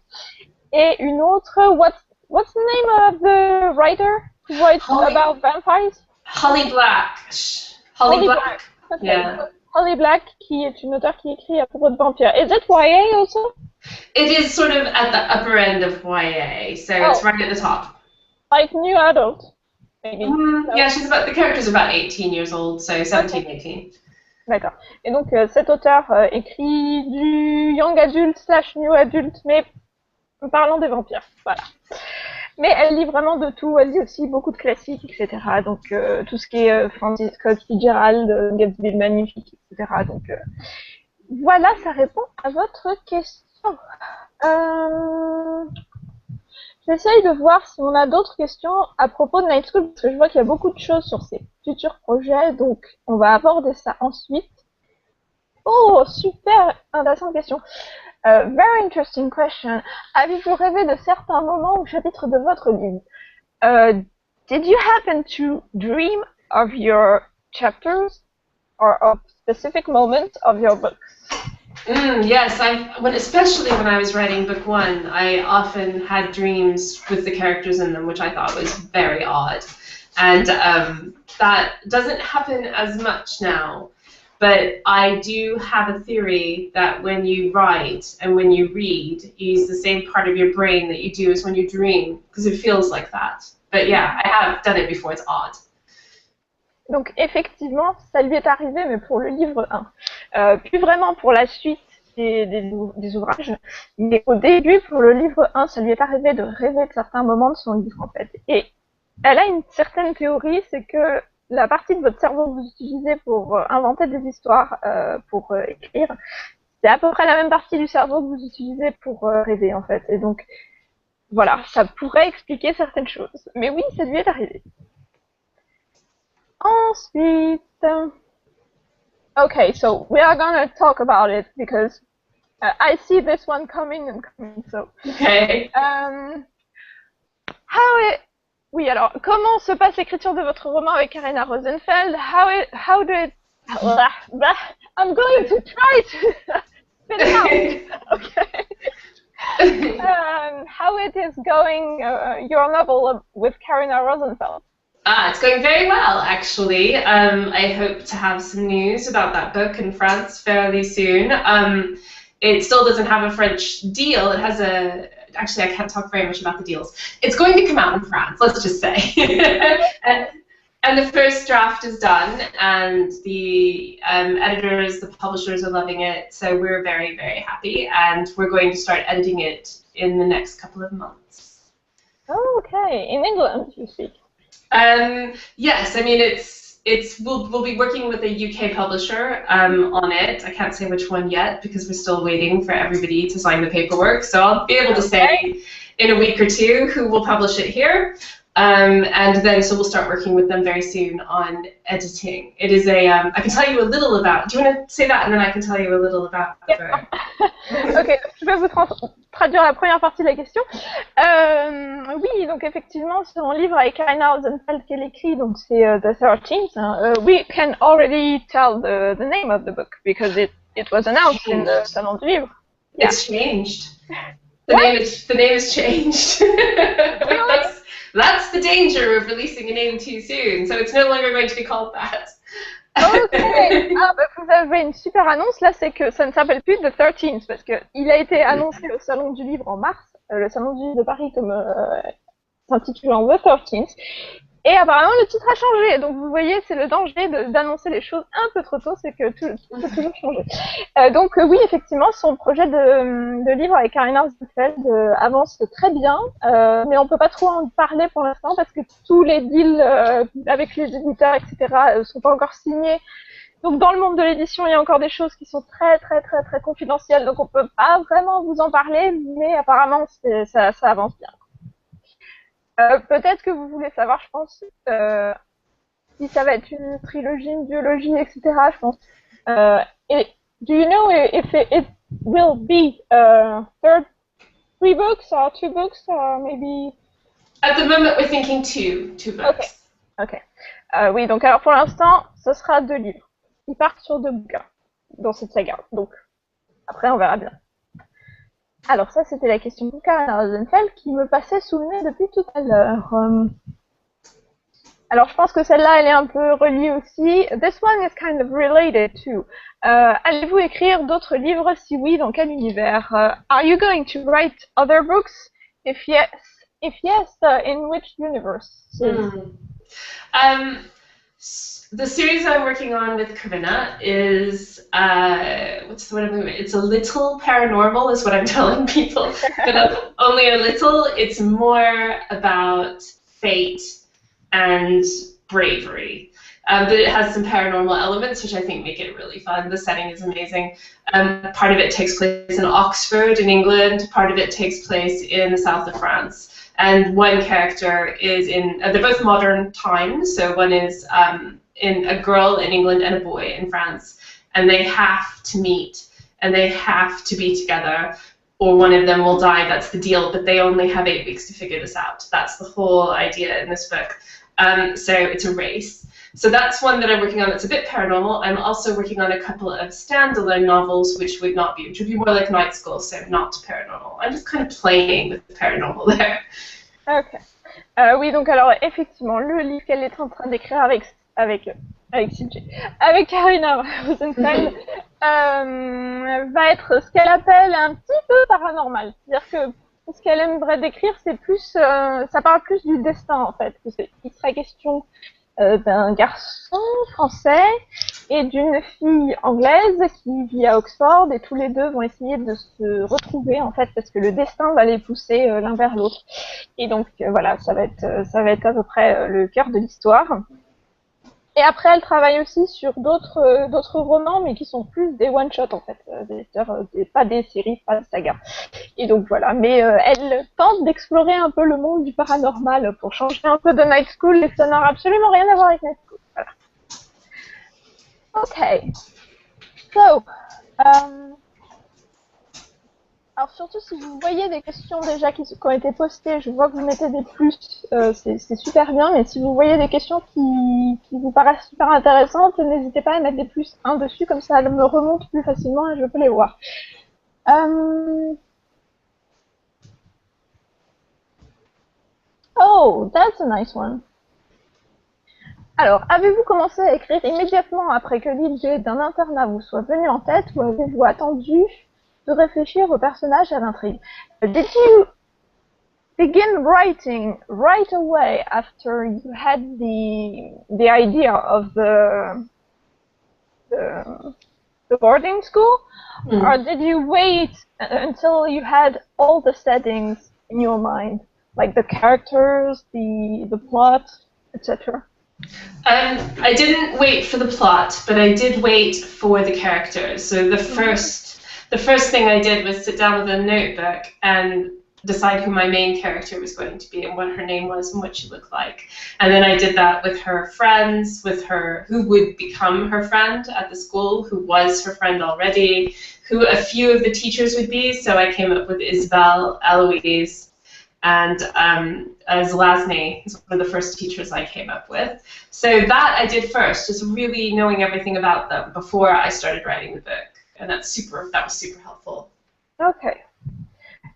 Et une autre, what's the name of the writer who writes about vampires? Holly Black. Holly Black. Okay. Yeah. Holly Black, qui est une auteure qui écrit à propos de vampires. Is it YA also? It is sort of at the upper end of YA, so it's right at the top. Like new adult, maybe. Yeah, the character's about 18 years old, so 17, 18. D'accord. Et donc, cet auteur écrit du young adult / new adult, mais parlant des vampires, voilà. Mais elle lit vraiment de tout, elle lit aussi beaucoup de classiques, etc. Donc, tout ce qui est Francis Scott Fitzgerald, Gatsby le Magnifique, etc. Donc, voilà, ça répond à votre question. J'essaye de voir si on a d'autres questions à propos de Night School, parce que je vois qu'il y a beaucoup de choses sur ces futurs projets, donc on va aborder ça ensuite. Oh, super intéressante question. Very interesting question. Avez-vous rêvé de certains moments ou chapitres de votre livre? Did you happen to dream of your chapters or of specific moments of your books? Yes, especially when I was writing book 1, I often had dreams with the characters in them, which I thought was very odd. And that doesn't happen as much now. But I do have a theory that when you write and when you read, you use the same part of your brain that you do as when you dream, because it feels like that. But yeah, I have done it before, it's odd. Donc effectivement, ça lui est arrivé, mais pour le livre 1. Plus vraiment pour la suite des ouvrages, mais au début, pour le livre 1, ça lui est arrivé de rêver de certains moments de son livre, en fait. Et elle a une certaine théorie, c'est que la partie de votre cerveau que vous utilisez pour inventer des histoires, pour écrire, c'est à peu près la même partie du cerveau que vous utilisez pour rêver, en fait. Et donc, voilà, ça pourrait expliquer certaines choses. Mais oui, ça lui est arrivé. Ensuite, okay, so we are gonna talk about it because I see this one coming and coming. So, okay. Oui, alors, comment se passe l'écriture de votre roman avec Karina Rosenfeld? How did I'm going to try to spit it out. Okay. How it is going? Your novel with Karina Rosenfeld? It's going very well, actually. I hope to have some news about that book in France fairly soon. It still doesn't have a French deal. It has actually, I can't talk very much about the deals. It's going to come out in France, let's just say. and the first draft is done, and the editors, the publishers are loving it, so we're very, very happy, and we're going to start editing it in the next couple of months. Okay, in England, you speak. Yes, I mean we'll be working with a UK publisher on it. I can't say which one yet because we're still waiting for everybody to sign the paperwork. So I'll be able to say in a week or two who will publish it here. And then so we'll start working with them very soon on editing. It is I can tell you a little about. Do you want to say that and then I can tell you a little about the book? Ok, je vais vous traduire la première partie de la question. Oui, donc effectivement, c'est un livre avec Karina Rosenfeld qu'elle écrit, donc c'est The 13th. We can already tell the name of the book because it was announced in the Salon du Livre. Yeah. It's changed. The name is changed. That's the danger of releasing a name too soon. So it's no longer going to be called that. Ok. Ah, bah, vous avez une super annonce là, c'est que ça ne s'appelle plus The 13th parce que il a été annoncé au Salon du Livre en mars, le Salon du Livre de Paris comme s'intitulant The 13th. Et apparemment le titre a changé, donc vous voyez c'est le danger d'annoncer les choses un peu trop tôt, c'est que tout peut toujours changer. Donc oui effectivement son projet de livre avec Karina Résistance avance très bien, mais on peut pas trop en parler pour l'instant parce que tous les deals avec les éditeurs etc. Sont pas encore signés. Donc dans le monde de l'édition il y a encore des choses qui sont très confidentielles, donc on peut pas vraiment vous en parler, mais apparemment ça avance bien. Peut-être que vous voulez savoir, je pense, si ça va être une trilogie, une duologie, etc. Je pense. Do you know if it will be three books or two books or maybe? At the moment, we're thinking two books. Ok. Oui, donc alors pour l'instant, ce sera 2 livres. Ils partent sur 2 bouquins dans cette saga. Donc après, on verra bien. Alors ça, c'était la question de Karina Rosenfeld qui me passait sous le nez depuis tout à l'heure. Alors je pense que celle-là, elle est un peu reliée aussi. This one is kind of related too. Allez-vous écrire d'autres livres? Si oui, dans quel univers? Are you going to write other books? If yes, in which universe? The series I'm working on with Karina is, what's the word I'm looking for? It's a little paranormal is what I'm telling people, but only a little. It's more about fate and bravery. But it has some paranormal elements, which I think make it really fun. The setting is amazing. Part of it takes place in Oxford in England. Part of it takes place in the south of France. And one character is in, they're both modern times. So one is in a girl in England and a boy in France. And they have to meet and they have to be together or one of them will die. That's the deal. But they only have 8 weeks to figure this out. That's the whole idea in this book. So it's a race. So that's one that I'm working on that's a bit paranormal. I'm also working on a couple of standalone novels which would be more like Night School, so not paranormal. I'm just kind of playing with the paranormal there. Ok. Oui, donc alors effectivement, le livre qu'elle est en train d'écrire avec Karina Rosenfeld va être ce qu'elle appelle un petit peu paranormal. C'est-à-dire que ce qu'elle aimerait décrire, c'est plus, ça parle plus du destin en fait. Il serait question d'un garçon français et d'une fille anglaise qui vit à Oxford et tous les deux vont essayer de se retrouver en fait parce que le destin va les pousser l'un vers l'autre. Et donc voilà, ça va être à peu près le cœur de l'histoire. Et après, elle travaille aussi sur d'autres romans, mais qui sont plus des one-shots en fait, pas des séries, pas des sagas. Et donc voilà, mais elle tente d'explorer un peu le monde du paranormal pour changer un peu de Night School, et ça n'a absolument rien à voir avec Night School. Voilà. Ok. So, alors surtout si vous voyez des questions déjà qui ont été postées, je vois que vous mettez des plus, c'est super bien, mais si vous voyez des questions qui vous paraissent super intéressantes, n'hésitez pas à mettre des plus 1 dessus, comme ça elle me remonte plus facilement et je peux les voir. Oh, that's a nice one. Alors, avez-vous commencé à écrire immédiatement après que l'idée d'un internat vous soit venue en tête ou avez-vous attendu de réfléchir au personnage et à l'intrigue? Did you begin writing right away after you had the idea of the boarding school? Or did you wait until you had all the settings in your mind, like the characters, the plot, etc.? I didn't wait for the plot, but I did wait for the characters. So the first thing I did was sit down with a notebook and decide who my main character was going to be and what her name was and what she looked like. And then I did that with her friends, with her who would become her friend at the school, who was her friend already, who a few of the teachers would be. So I came up with Isabel, Eloise, and Zelazny is one of the first teachers I came up with. So that I did first, just really knowing everything about them before I started writing the book. And that was super helpful. Okay.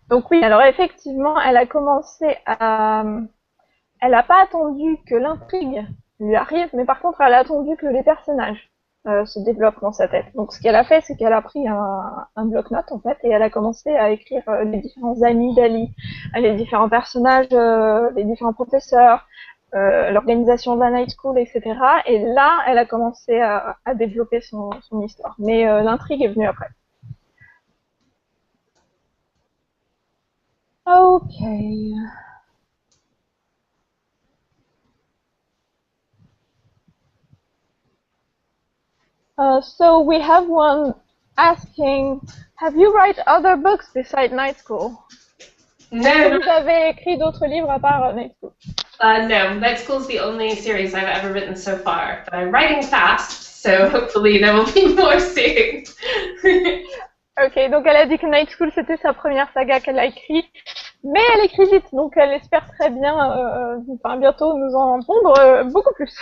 Donc oui, alors effectivement, elle a commencé à... Elle n'a pas attendu que l'intrigue lui arrive, mais par contre, elle a attendu que les personnages se développent dans sa tête. Donc ce qu'elle a fait, c'est qu'elle a pris un bloc-notes, en fait, et elle a commencé à écrire les différents amis d'Ali, les différents personnages, les différents professeurs, l'organisation de la night school, etc. Et là, elle a commencé à développer son histoire. Mais l'intrigue est venue après. Okay. So we have one asking, have you write other books beside Night School? No, Est-ce que vous avez écrit d'autres livres à part Night School? No, Night School's the only series I've ever written so far. But I'm writing fast, so hopefully there will be more soon. Ok, donc elle a dit que Night School c'était sa première saga qu'elle a écrite, mais elle écrit vite, donc elle espère très bien, bientôt nous en pondre beaucoup plus.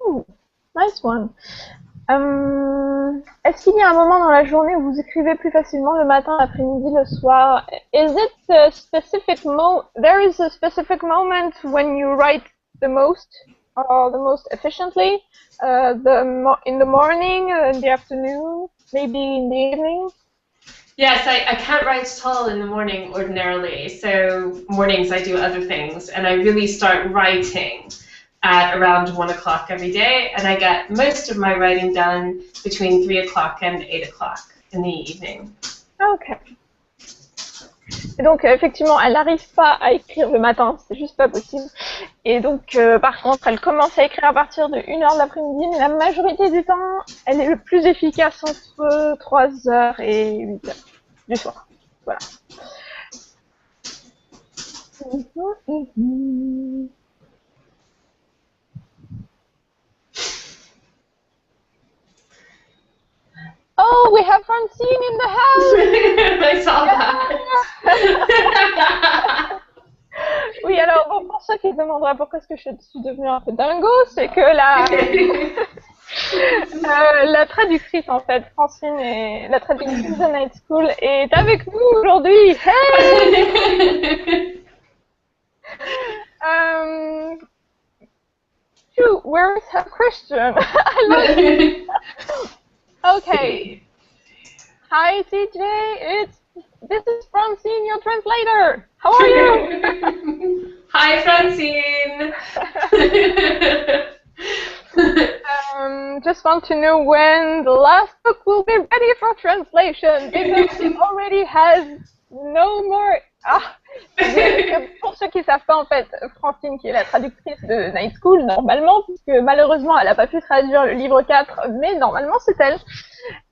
Ooh, nice one. Est-ce qu'il y a un moment dans la journée où vous écrivez plus facilement, le matin, l'après-midi, le soir? Is it a specific there is a specific moment when you write the most or the most efficiently? In the morning, in the afternoon, maybe in the evening? Yes, I can't write at all in the morning ordinarily, so mornings I do other things, and I really start writing at around 1 o'clock every day, and I get most of my writing done between 3 o'clock and 8 o'clock in the evening. Ok. Et donc, effectivement, elle n'arrive pas à écrire le matin, c'est juste pas possible. Et donc, par contre, elle commence à écrire à partir de 1h de l'après-midi, mais la majorité du temps, elle est le plus efficace entre 3h et 8h du soir. Voilà. Oh, we have Francine in the house! I saw that! Oui, alors, bon, pour ceux qui se demanderaient pourquoi est-ce que je suis devenue un peu dingo, c'est que la traductrice, en fait, Francine, la traductrice de Night School, est avec nous aujourd'hui. Hey! Where is her question? I love it. Okay. Hi, CJ. This is Francine, your translator. How are you? Hi, Francine. Just want to know when the last book will be ready for translation, because it already has no more... Pour ceux qui ne savent pas, en fait, Francine, qui est la traductrice de Night School, normalement, puisque malheureusement, elle n'a pas pu traduire le livre 4, mais normalement, c'est elle,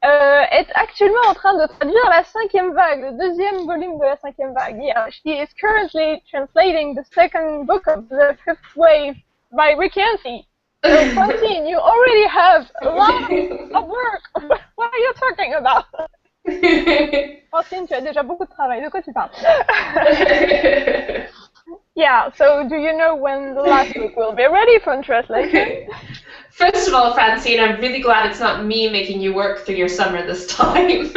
est actuellement en train de traduire la 5e vague, le 2e volume de la 5e vague. Yeah, she is currently translating the 2nd book of the 5th wave by Rick Yancey. So, Francine, you already have a lot of work. What are you talking about? Francine, tu as déjà beaucoup de travail. De quoi tu parles? Yeah, so do you know when the last book will be ready for translation? First of all, Francine, I'm really glad it's not me making you work through your summer this time.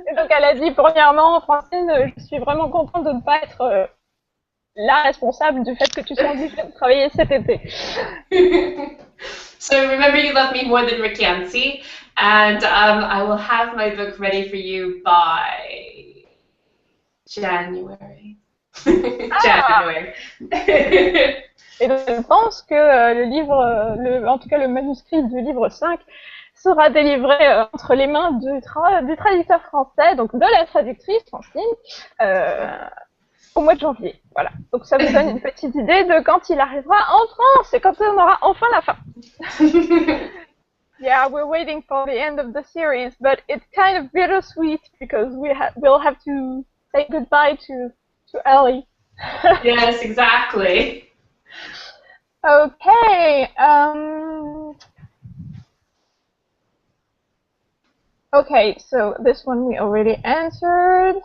Et donc elle a dit, premièrement, Francine, je suis vraiment contente de ne pas être la responsable du fait que tu sois obligée de travailler cet été. So remember, you love me more than Rick Yancey, and I will have my book ready for you by January. January. Et donc, je pense que le livre, en tout cas le manuscrit du livre 5, sera délivré entre les mains du traducteur français, donc de la traductrice Francine, au mois de janvier. Voilà. Donc ça vous donne une petite idée de quand il arrivera en France et quand on aura enfin la fin. Yeah, we're waiting for the end of the series, but it's kind of bittersweet because we'll have to say goodbye to Ellie. Yes, exactly. Okay. Okay, so this one we already answered.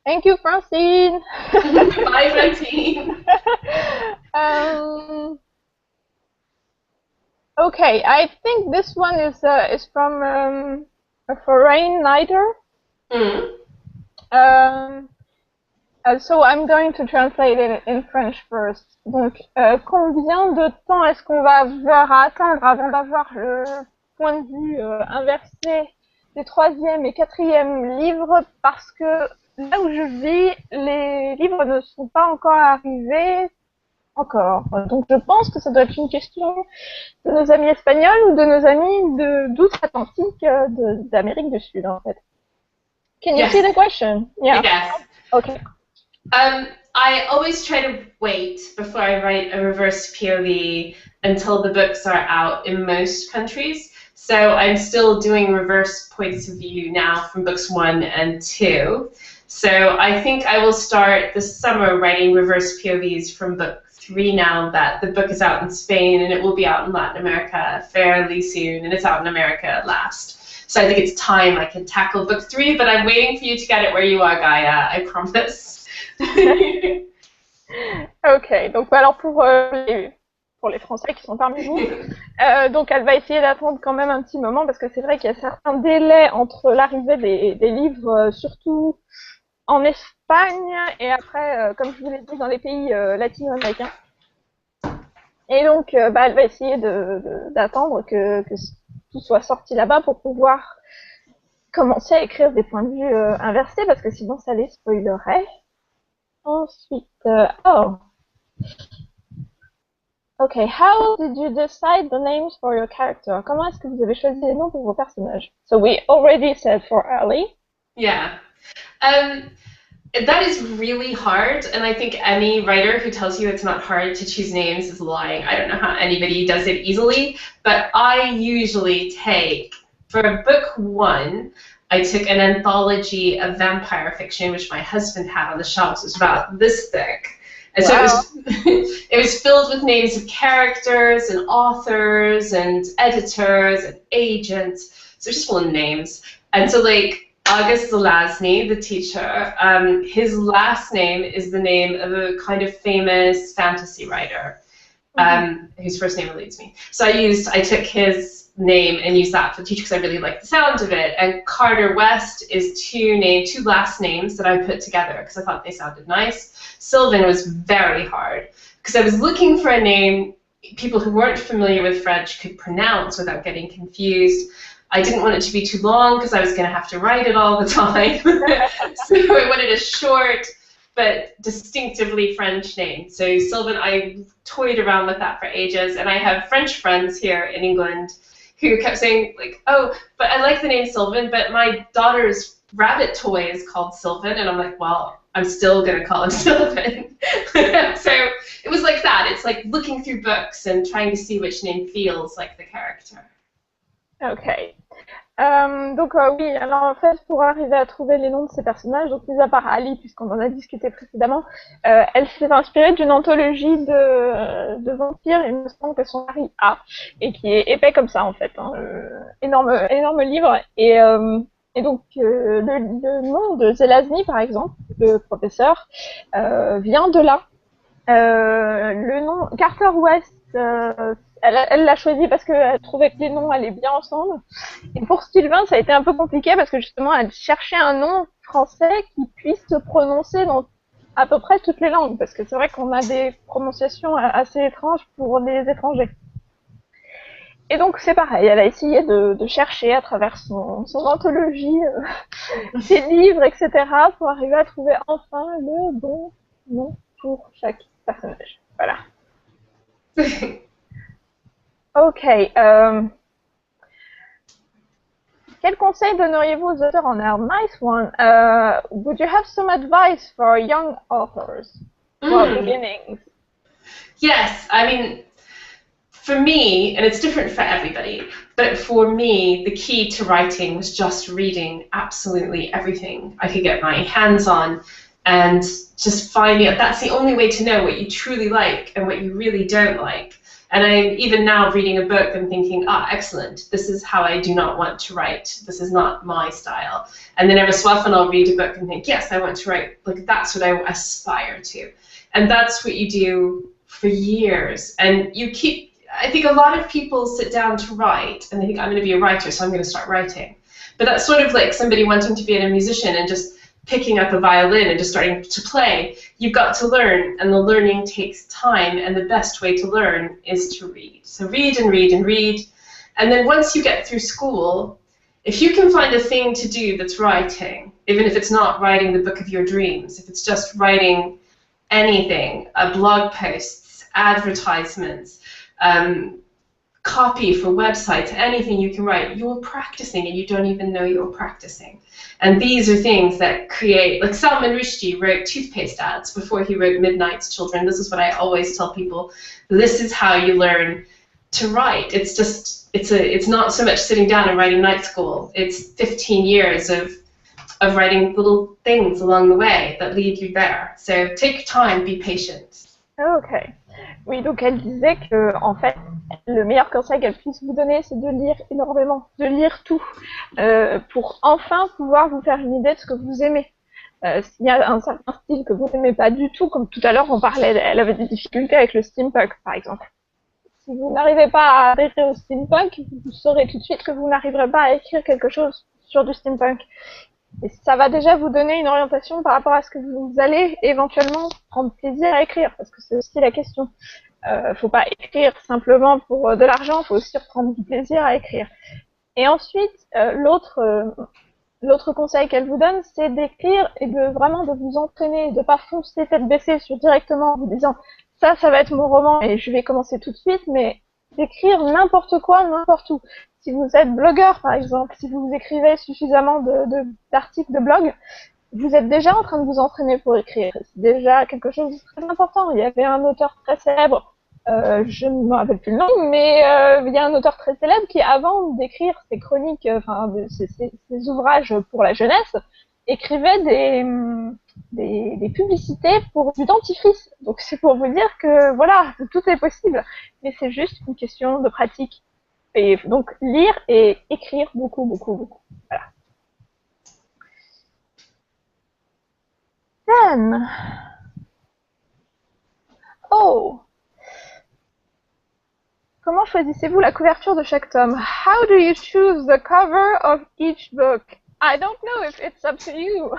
Thank you, Francine. Bye, Francine. Okay, I think this one is from a foreign writer. So I'm going to translate it in French first. Donc, combien de temps est-ce qu'on va avoir à attendre avant d'avoir le point de vue inversé des troisième et quatrième livres, parce que là où je vis, les livres ne sont pas encore arrivés encore. Donc je pense que ça doit être une question de nos amis espagnols ou de nos amis d'outre-Atlantique, d'Amérique du Sud en fait. Can you see the question? Yeah. Yes. Okay. I always try to wait before I write a reverse POV until the books are out in most countries. So I'm still doing reverse points of view now from books 1 and 2. So I think I will start this summer writing reverse POVs from book 3 now that the book is out in Spain, and it will be out in Latin America fairly soon, and it's out in America at last. So I think it's time I can tackle book 3, but I'm waiting for you to get it where you are, Gaia, I promise. Ok, donc alors pour les Français qui sont parmi vous, donc elle va essayer d'attendre quand même un petit moment, parce que c'est vrai qu'il y a certains délais entre l'arrivée des livres, surtout en Espagne, et après, comme je vous l'ai dit, dans les pays latino-américains. Et donc, elle va essayer d'attendre que tout soit sorti là-bas pour pouvoir commencer à écrire des points de vue inversés, parce que sinon ça les spoilerait. Ensuite, Okay, how did you decide the names for your character? Comment est-ce que vous avez choisi les noms pour vos personnages? So we already said for Ali. Yeah. That is really hard, and I think any writer who tells you it's not hard to choose names is lying. I don't know how anybody does it easily, but I usually take, for book 1, I took an anthology of vampire fiction, which my husband had on the shelves. It was about this thick. And so it was filled with names of characters and authors and editors and agents. So just full of names. And so like August Zelazny, the teacher, his last name is the name of a kind of famous fantasy writer, whose first name eludes me. So I took his name and used that for the teacher because I really liked the sound of it. And Carter West is two last names that I put together because I thought they sounded nice. Sylvan was very hard because I was looking for a name people who weren't familiar with French could pronounce without getting confused. I didn't want it to be too long because I was going to have to write it all the time. So I wanted a short but distinctively French name. So Sylvan, I toyed around with that for ages, and I have French friends here in England who kept saying, like, oh, but I like the name Sylvan, but my daughter's rabbit toy is called Sylvan, and I'm like, well, I'm still going to call him Sylvan. So it was like that. It's like looking through books and trying to see which name feels like the character. Ok. Donc oui, alors en fait, pour arriver à trouver les noms de ces personnages, donc mis à part Ali, puisqu'on en a discuté précédemment, elle s'est inspirée d'une anthologie de vampires, il me semble que son mari A, et qui est épais comme ça en fait, hein, énorme livre, et donc le nom de Zelazny par exemple, le professeur, vient de là. Le nom Carter West, elle l'a choisi parce qu'elle trouvait que les noms allaient bien ensemble. Et pour Sylvain, ça a été un peu compliqué parce que justement, elle cherchait un nom français qui puisse se prononcer dans à peu près toutes les langues. Parce que c'est vrai qu'on a des prononciations assez étranges pour les étrangers. Et donc c'est pareil, elle a essayé de chercher à travers son anthologie, ses livres, etc. pour arriver à trouver enfin le bon nom pour chaque personnage. Voilà. Ok. Quel conseil donneriez-vous aux auteurs en herbe? Nice one. Would you have some advice for young authors for beginnings? Yes, I mean, for me, and it's different for everybody, but for me, the key to writing was just reading absolutely everything I could get my hands on and just finding out. That's the only way to know what you truly like and what you really don't like. And I'm even now reading a book and thinking, excellent, this is how I do not want to write. This is not my style. And then every so often I'll read a book and think, yes, I want to write, like that's what I aspire to. And that's what you do for years. And you keep, I think a lot of people sit down to write and they think, I'm going to be a writer, so I'm going to start writing. But that's sort of like somebody wanting to be a musician and just picking up a violin and just starting to play. You've got to learn, and the learning takes time, and the best way to learn is to read. So read and read and read. And then once you get through school, if you can find a thing to do that's writing, even if it's not writing the book of your dreams, if it's just writing anything, blog posts, advertisements, copy for websites, anything you can write, you're practicing and you don't even know you're practicing. And these are things that create, like Salman Rushdie wrote toothpaste ads before he wrote Midnight's Children. This is what I always tell people. This is how you learn to write. It's just, it's not so much sitting down and writing night school. It's 15 years of writing little things along the way that lead you there. So take time, be patient. Ok. Oui, donc elle disait que en fait, le meilleur conseil qu'elle puisse vous donner, c'est de lire énormément, de lire tout, pour enfin pouvoir vous faire une idée de ce que vous aimez. S'il y a un certain style que vous n'aimez pas du tout, comme tout à l'heure on parlait, elle avait des difficultés avec le steampunk par exemple. Si vous n'arrivez pas à adhérer au steampunk, vous saurez tout de suite que vous n'arriverez pas à écrire quelque chose sur du steampunk. Et ça va déjà vous donner une orientation par rapport à ce que vous allez éventuellement prendre plaisir à écrire, parce que c'est aussi la question. Faut pas écrire simplement pour de l'argent, faut aussi reprendre du plaisir à écrire. Et ensuite, l'autre conseil qu'elle vous donne, c'est d'écrire et de vraiment de vous entraîner, de pas foncer tête baissée sur directement en vous disant ça va être mon roman et je vais commencer tout de suite, mais d'écrire n'importe quoi, n'importe où. Si vous êtes blogueur, par exemple, si vous écrivez suffisamment d'articles de blog, vous êtes déjà en train de vous entraîner pour écrire. C'est déjà quelque chose de très important. Il y avait un auteur très célèbre, je ne me rappelle plus le nom, mais il y a un auteur très célèbre qui, avant d'écrire ses chroniques, ses ouvrages pour la jeunesse, écrivait des publicités pour du dentifrice. Donc c'est pour vous dire que voilà, tout est possible, mais c'est juste une question de pratique. Et donc lire et écrire beaucoup, beaucoup, beaucoup. Voilà. Then, comment choisissez-vous la couverture de chaque tome? How do you choose the cover of each book? I don't know if it's up to you.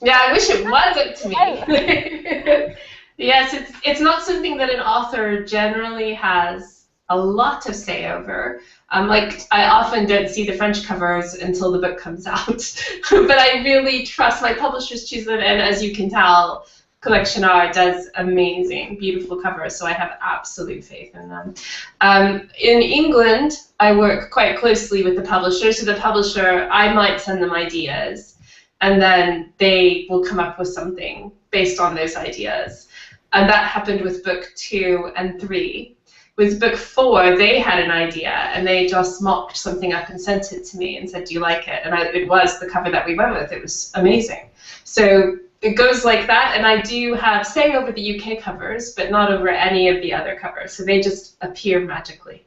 Yeah, I wish it was up to me. Yes, it's not something that an author generally has a lot of say over. Like, I often don't see the French covers until the book comes out. But I really trust my publishers choose them, and as you can tell, Collection R does amazing, beautiful covers, so I have absolute faith in them. In England, I work quite closely with the publisher, so the publisher, I might send them ideas, and then they will come up with something based on those ideas. And that happened with book 2 and 3. With book 4, they had an idea, and they just mocked something up and sent it to me and said, do you like it? And it was the cover that we went with. It was amazing. So it goes like that, and I do have say over the UK covers, but not over any of the other covers. So they just appear magically.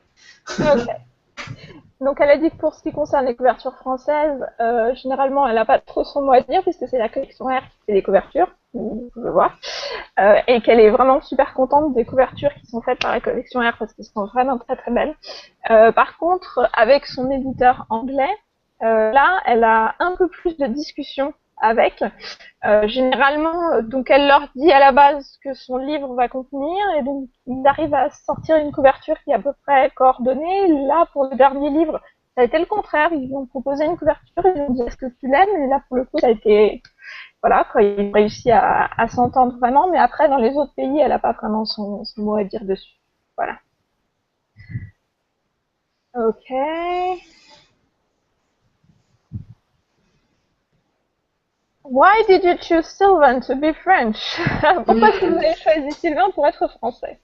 Okay. Donc elle a dit que pour ce qui concerne les couvertures françaises, généralement elle n'a pas trop son mot à dire puisque c'est la collection R qui fait les couvertures, vous pouvez voir, et qu'elle est vraiment super contente des couvertures qui sont faites par la collection R parce qu'elles sont vraiment très très belles. Par contre, avec son éditeur anglais, là elle a un peu plus de discussions avec. Généralement, donc elle leur dit à la base ce que son livre va contenir et donc ils arrivent à sortir une couverture qui est à peu près coordonnée. Là, pour le dernier livre, ça a été le contraire. Ils lui ont proposé une couverture, ils lui ont dit est-ce que tu l'aimes? Et là, pour le coup, ça a été... Voilà, quoi, ils ont réussi à s'entendre vraiment, mais après, dans les autres pays, elle n'a pas vraiment son mot à dire dessus. Voilà. Ok... Why did you choose Sylvain to be French? Pourquoi est-ce que vous avez choisi Sylvain pour être français?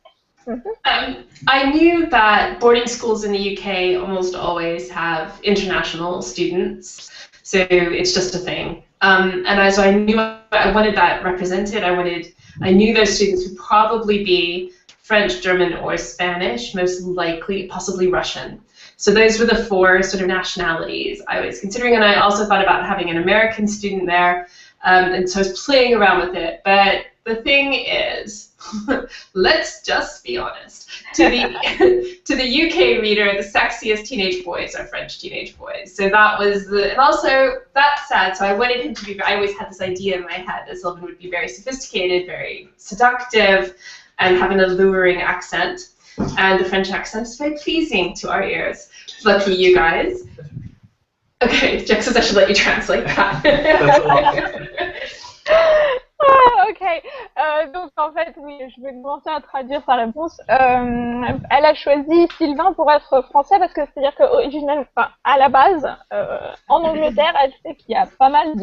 I knew that boarding schools in the UK almost always have international students, so it's just a thing. And as I knew I wanted that represented, I knew those students would probably be French, German, or Spanish, most likely, possibly Russian. So those were the 4 sort of nationalities I was considering, and I also thought about having an American student there, and so I was playing around with it. But the thing is, let's just be honest. To the UK reader, the sexiest teenage boys are French teenage boys. So that was and also that's sad. So I wanted him to be. I always had this idea in my head that Sylvan would be very sophisticated, very seductive, and have an alluring accent. And the French accent is very pleasing to our ears. Lucky you guys. Okay, Jack says I should let you translate that. Ok, donc en fait, oui, je vais commencer à traduire sa réponse. Elle a choisi Sylvain pour être français parce que c'est-à-dire qu'originellement, enfin, à la base, en Angleterre, elle sait qu'il y a pas mal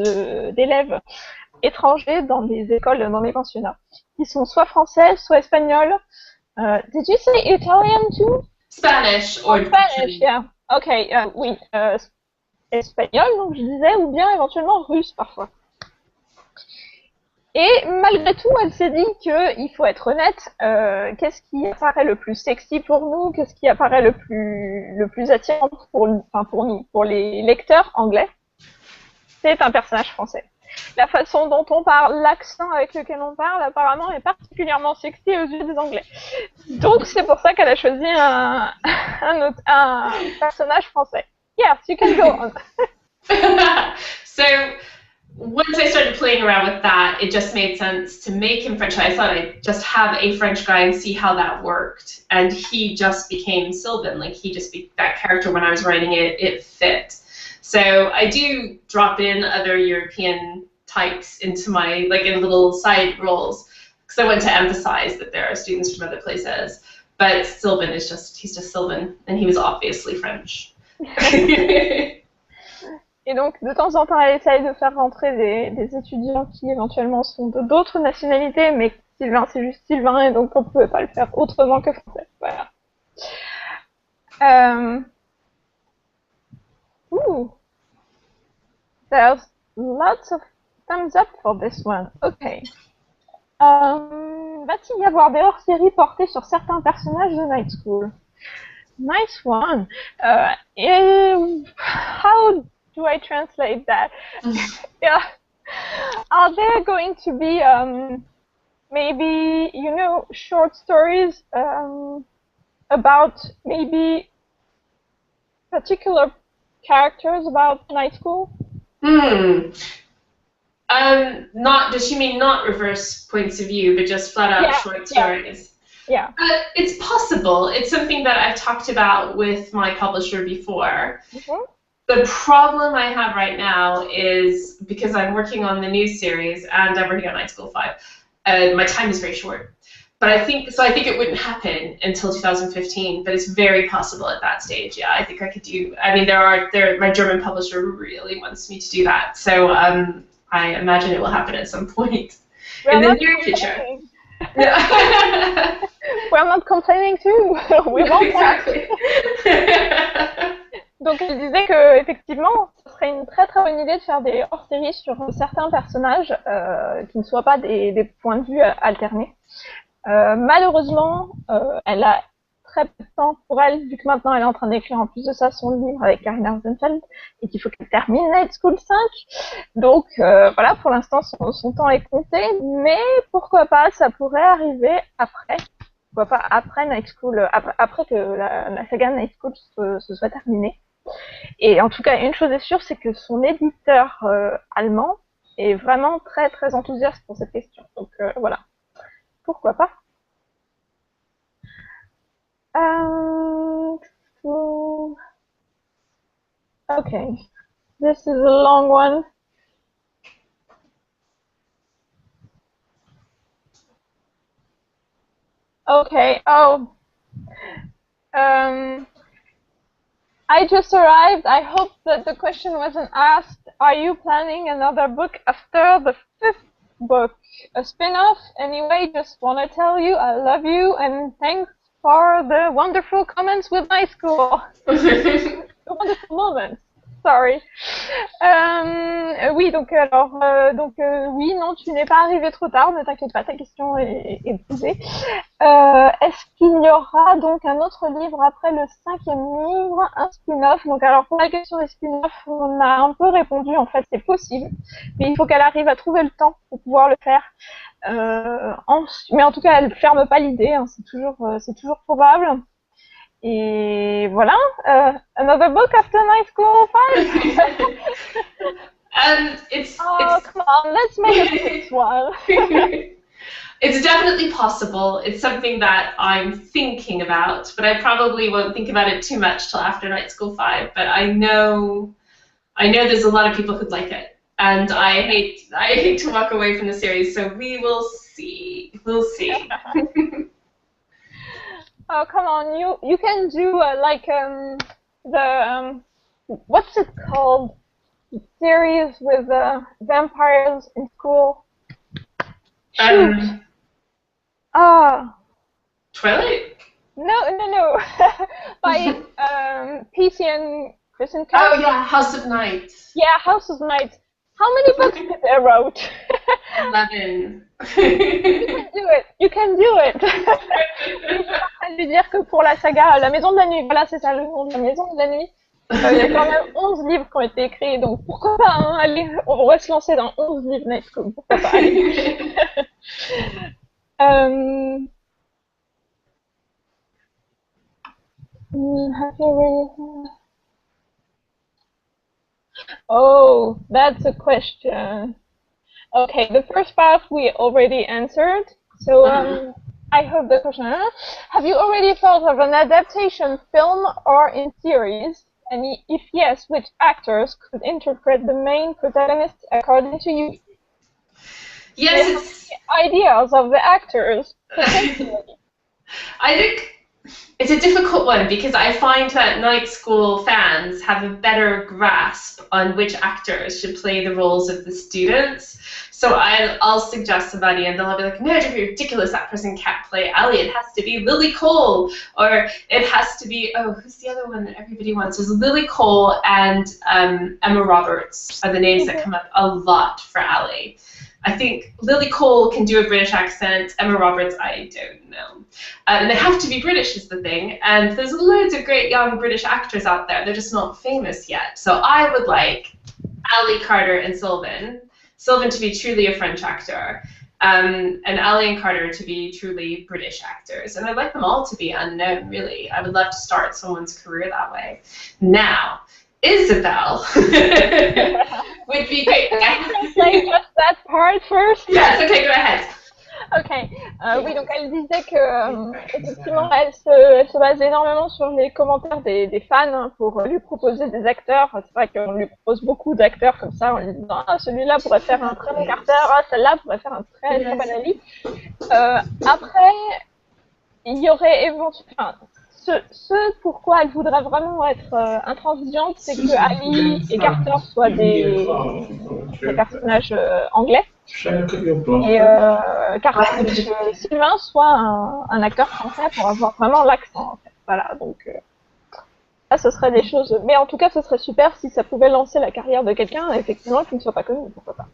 d'élèves étrangers dans des écoles, dans les pensionnats, qui sont soit français, soit espagnols. Did you say Italian too? Spanish or Spanish, yeah. Ok, oui, espagnol, donc je disais, ou bien éventuellement russe parfois. Et malgré tout, elle s'est dit qu'il faut être honnête, qu'est-ce qui apparaît le plus sexy pour nous, qu'est-ce qui apparaît le plus attirant pour nous, pour les lecteurs anglais, c'est un personnage français. La façon dont on parle, l'accent avec lequel on parle, apparemment, est particulièrement sexy aux yeux des Anglais. Donc c'est pour ça qu'elle a choisi un personnage français. Yes, you can go on. So once I started playing around with that, it just made sense to make him French. I thought I'd just have a French guy and see how that worked. And he just became Sylvan. Like, he just that character when I was writing it, it fit. So I do drop in other European types into my, like, in little side roles, because I want to emphasize that there are students from other places. But Sylvan is he's just Sylvan, and he was obviously French. Et donc, de temps en temps, elle essaye de faire rentrer des étudiants qui éventuellement sont d'autres nationalités, mais Sylvain, c'est juste Sylvain, et donc on ne pouvait pas le faire autrement que français. Voilà. There's lots of thumbs up for this one. Okay. Va-t-il y avoir des hors-séries portées sur certains personnages de Night School? Nice one. How do I translate that? Yeah. Are there going to be maybe, short stories about maybe particular characters about Night School? Does she mean not reverse points of view, but just flat out short stories? Yeah. It's possible. It's something that I've talked about with my publisher before. Mm-hmm. The problem I have right now is, because I'm working on the new series and I'm working on Night School 5, my time is very short. But I think it wouldn't happen until 2015, but it's very possible at that stage. Yeah, I think I could do. I mean, my German publisher really wants me to do that, so I imagine it will happen at some point in the near future. Yeah. We're not complaining too. We won't. Exactly. Donc elle disait que effectivement, ce serait une très très bonne idée de faire des hors-séries sur certains personnages qui ne soient pas des points de vue alternés. Malheureusement, elle a très peu de temps pour elle, vu que maintenant elle est en train d'écrire en plus de ça son livre avec Karina Rosenfeld et qu'il faut qu'elle termine Night School 5. Donc voilà, pour l'instant son temps est compté, mais pourquoi pas, ça pourrait arriver après. Pourquoi pas après Night School, après que la saga Night School se soit terminée. Et en tout cas, une chose est sûre, c'est que son éditeur allemand est vraiment très très enthousiaste pour cette question. Donc voilà, pourquoi pas. Okay, this is a long one. Okay, I just arrived. I hope that the question wasn't asked. Are you planning another book after the 5th book? A spin-off? Anyway, just want to tell you I love you and thanks for the wonderful comments with Night School. The wonderful moments. Sorry. Oui, donc oui, non, tu n'es pas arrivé trop tard, ne t'inquiète pas, ta question est posée. Est-ce qu'il y aura donc un autre livre après le 5e livre, un spin-off? Donc alors pour la question des spin-off, on a un peu répondu, en fait, c'est possible, mais il faut qu'elle arrive à trouver le temps pour pouvoir le faire. Mais en tout cas, elle ferme pas l'idée, hein, c'est toujours probable. Et voilà, another book after Night School 5? Come on, let's make a sixth one. It's definitely possible. It's something that I'm thinking about, but I probably won't think about it too much till after Night School 5. But I know there's a lot of people who'd like it, and I hate to walk away from the series. So we will see. We'll see. Oh, come on, you can do what's it called? The series with vampires in school. Twilight? No. By PC and Kristen Cott. Oh yeah, House of Night. Yeah, House of Night. How many books did they wrote? 11. You can do it. Je suis en train de lui dire que pour la saga La Maison de la Nuit, voilà, c'est ça le nom de La Maison de la Nuit, il y a quand même 11 livres qui ont été écrits, donc pourquoi pas, hein, allez, on va se lancer dans 11 livres Night School, pourquoi pas, allez. Oh, that's a question. Okay, the first part we already answered, so I hope the question, have you already thought of an adaptation film or in series? And if yes, which actors could interpret the main protagonists according to you? Yes, ideas of the actors, potentially. I think it's a difficult one because I find that Night School fans have a better grasp on which actors should play the roles of the students. So I'll suggest somebody and they'll be like, no, don't be ridiculous, that person can't play Ellie, it has to be Lily Cole, or it has to be, oh, who's the other one that everybody wants? There's Lily Cole and Emma Roberts are the names that come up a lot for Ellie. I think Lily Cole can do a British accent, Emma Roberts, I don't know. And they have to be British is the thing, and there's loads of great young British actors out there, they're just not famous yet. So I would like Ali, Carter, and Sylvan to be truly a French actor, and Ali and Carter to be truly British actors. And I'd like them all to be unknown, really. I would love to start someone's career that way. Now, Isabel would be great. Like just that part first? Yes, okay, go ahead. Ok, oui, donc elle disait que effectivement elle se base énormément sur les commentaires des fans, hein, pour lui proposer des acteurs. C'est vrai qu'on lui propose beaucoup d'acteurs comme ça en lui disant ah, celui-là pourrait faire un très bon Carter, ah, celle-là pourrait faire un très très bon Ali. Après, il y aurait éventuellement, ce pourquoi elle voudrait vraiment être intransigeante, c'est que Ali et Carter soient des personnages anglais. Et Sylvain soit un acteur français pour avoir vraiment l'accent, en fait. Voilà, donc là ce serait des choses, mais en tout cas ce serait super si ça pouvait lancer la carrière de quelqu'un effectivement qui ne soit pas connu, pourquoi pas.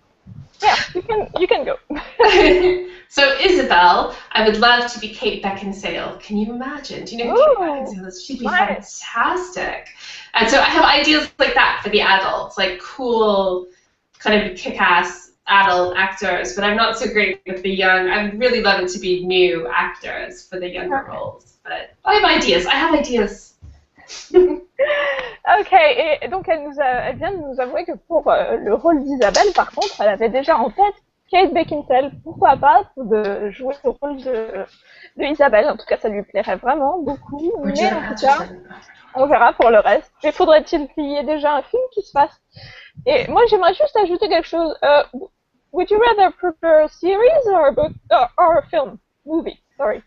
Yeah, you can go. So Isabel, I would love to be Kate Beckinsale. Can you imagine? Do you know who Kate Beckinsale is? She'd be fantastic. And so I have ideas like that for the adults, like cool, kind of kick-ass adult actors, but I'm not so great with the young. I'm really loving to be new actors for the younger roles. But I have ideas. Ok, et donc elle vient de nous avouer que pour le rôle d'Isabelle, par contre, elle avait déjà en tête Kate Beckinsale. Pourquoi pas de jouer le rôle de Isabelle? En tout cas, ça lui plairait vraiment beaucoup. Mais en tout cas, on verra pour le reste. Mais faudrait-il qu'il y ait déjà un film qui se fasse? Et moi, j'aimerais juste ajouter quelque chose. Would you rather prefer a series or a book or a film? Movie, sorry.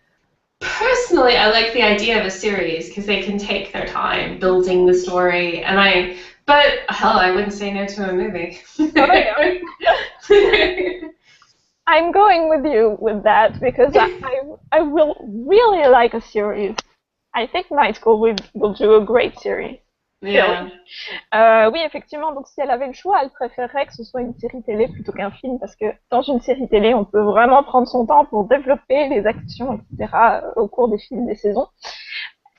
Personally, I like the idea of a series because they can take their time building the story, but hell, I wouldn't say no to a movie. Oh, yeah. I'm going with you with that because I will really like a series. I think Night School will do a great series. Yeah. Oui, effectivement, donc si elle avait le choix, elle préférerait que ce soit une série télé plutôt qu'un film, parce que dans une série télé, on peut vraiment prendre son temps pour développer les actions, etc., au cours des films, des saisons.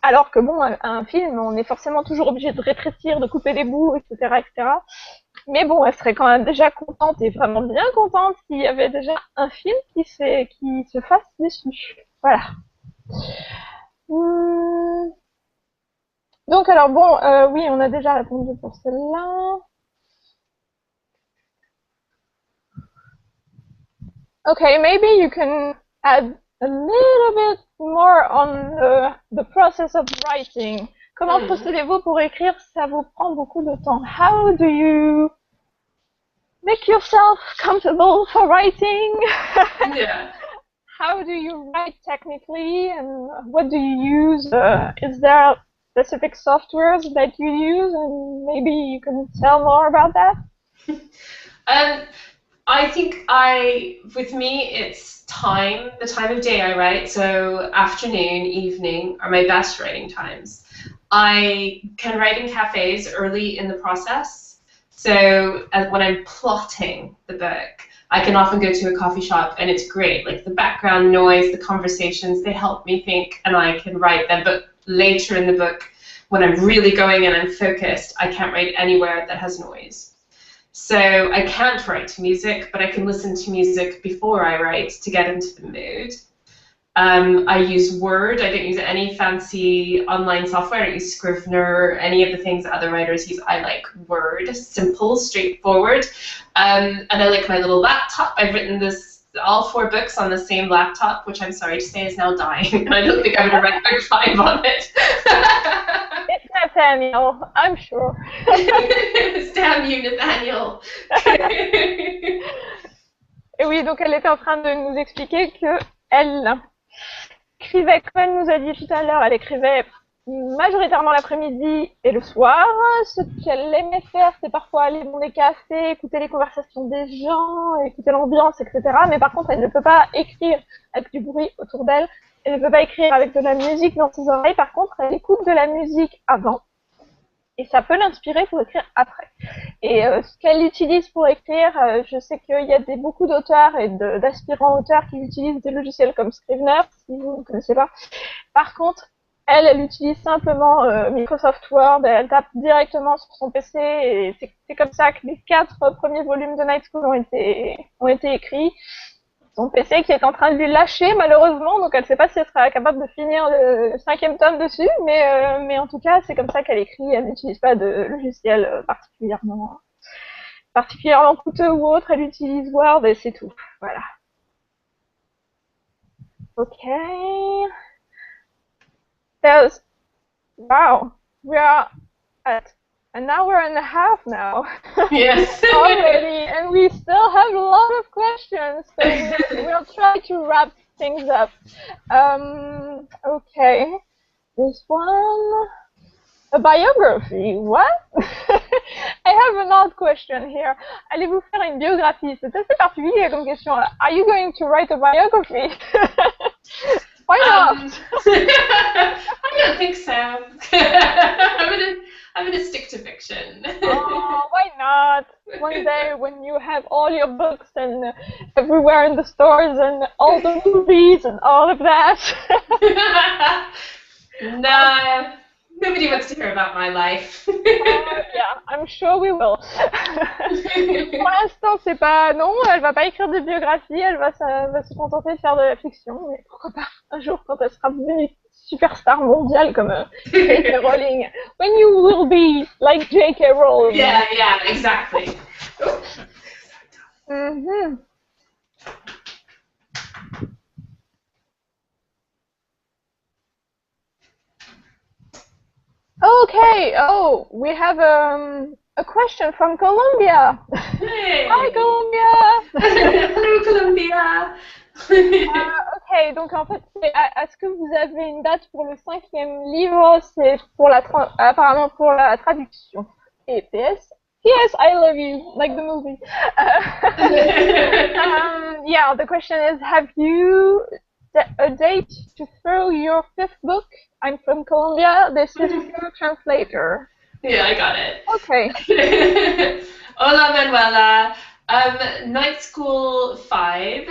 Alors que bon, un film, on est forcément toujours obligé de rétrécir, de couper des bouts, etc., etc. Mais bon, elle serait quand même déjà contente, et vraiment bien contente, s'il y avait déjà un film qui se fasse dessus. Voilà. Donc alors bon, oui, on a déjà répondu pour celle-là. Okay, maybe you can add a little bit more on the process of writing. Comment procédez-vous pour écrire? Ça vous prend beaucoup de temps. How do you make yourself comfortable for writing? Yeah. How do you write technically, and what do you use? Is there specific softwares that you use, and maybe you can tell more about that? I think with me, it's time, the time of day I write. So afternoon, evening are my best writing times. I can write in cafes early in the process. So when I'm plotting the book, I can often go to a coffee shop and it's great. Like the background noise, the conversations, they help me think and I can write them. But later in the book, when I'm really going and I'm focused, I can't write anywhere that has noise. So I can't write to music, but I can listen to music before I write to get into the mood. I use Word. I don't use any fancy online software. I don't use Scrivener, any of the things that other writers use. I like Word, simple, straightforward. And I like my little laptop. I've written all 4 books on the same laptop, which I'm sorry to say is now dying. I don't think I'm going to write book 5 on it. It's Nathaniel, I'm sure. Damn you, Nathaniel. Et oui, donc elle était en train de nous expliquer que elle écrivait, comme elle nous a dit tout à l'heure, elle écrivait majoritairement l'après-midi et le soir. Ce qu'elle aimait faire, c'est parfois aller dans des cafés, écouter les conversations des gens, écouter l'ambiance, etc. Mais par contre, elle ne peut pas écrire avec du bruit autour d'elle. Elle ne peut pas écrire avec de la musique dans ses oreilles. Par contre, elle écoute de la musique avant. Et ça peut l'inspirer pour écrire après. Et ce qu'elle utilise pour écrire, je sais qu'il y a beaucoup d'auteurs et d'aspirants auteurs qui utilisent des logiciels comme Scrivener, si vous ne connaissez pas. Par contre, elle utilise simplement Microsoft Word, elle tape directement sur son PC et c'est comme ça que les 4 premiers volumes de Night School ont été écrits. Son PC qui est en train de lui lâcher malheureusement, donc elle ne sait pas si elle sera capable de finir le 5e tome dessus, mais en tout cas c'est comme ça qu'elle écrit, elle n'utilise pas de logiciel particulièrement coûteux ou autre, elle utilise Word et c'est tout, voilà. Okay. Wow, we are at an hour and a half now. Yes. Already, and we still have a lot of questions, so we'll try to wrap things up. Okay, this one, a biography, what? I have an odd question here. Allez-vous faire une biographie? C'est assez particulier comme question. Are you going to write a biography? Why not? I don't think so. I'm gonna stick to fiction. Oh, why not? One day when you have all your books and everywhere in the stores and all the movies and all of that. No, nobody wants to hear about my life. Yeah, I'm sure we will. Pour l'instant, c'est pas... Non, elle va pas écrire de biographie, elle va se contenter de faire de la fiction, mais pourquoi pas un jour quand elle sera devenue superstar mondiale comme J.K. Rowling. When you will be like J.K. Rowling. Yeah, exactly. Mm-hmm. Okay, we have a question from Colombia. Hey. Hi Colombia. Hello Colombia. Ok, donc en fait, est-ce que vous avez une date pour le 5e livre? C'est pour apparemment pour la traduction. Et PS, I love you, like the movie. Yeah, the question is, have you a date to throw your 5th book? I'm from Colombia. This is your translator. Yeah, I got it. Okay. Hola, Manuela. Night School 5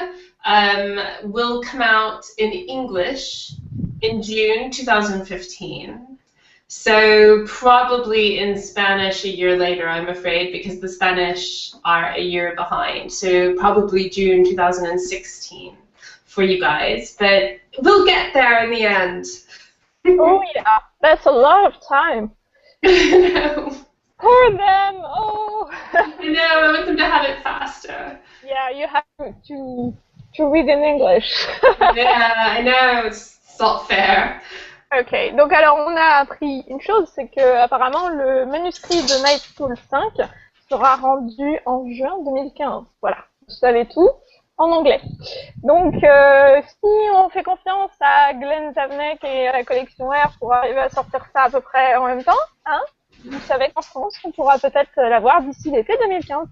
will come out in English in June 2015. So probably in Spanish a year later, I'm afraid, because the Spanish are a year behind. So probably June 2016 for you guys. But we'll get there in the end. Oh yeah, that's a lot of time. No. Poor them. Oh. I know, I want them to have it faster. Yeah, you have to read in English. Yeah, I know, it's not fair. Ok, donc alors on a appris une chose, c'est que apparemment le manuscrit de Night School 5 sera rendu en juin 2015. Voilà, vous savez tout en anglais. Donc si on fait confiance à Glenn Zavnek et à la collection R pour arriver à sortir ça à peu près en même temps, hein, vous savez qu'en France on pourra peut-être l'avoir d'ici l'été 2015.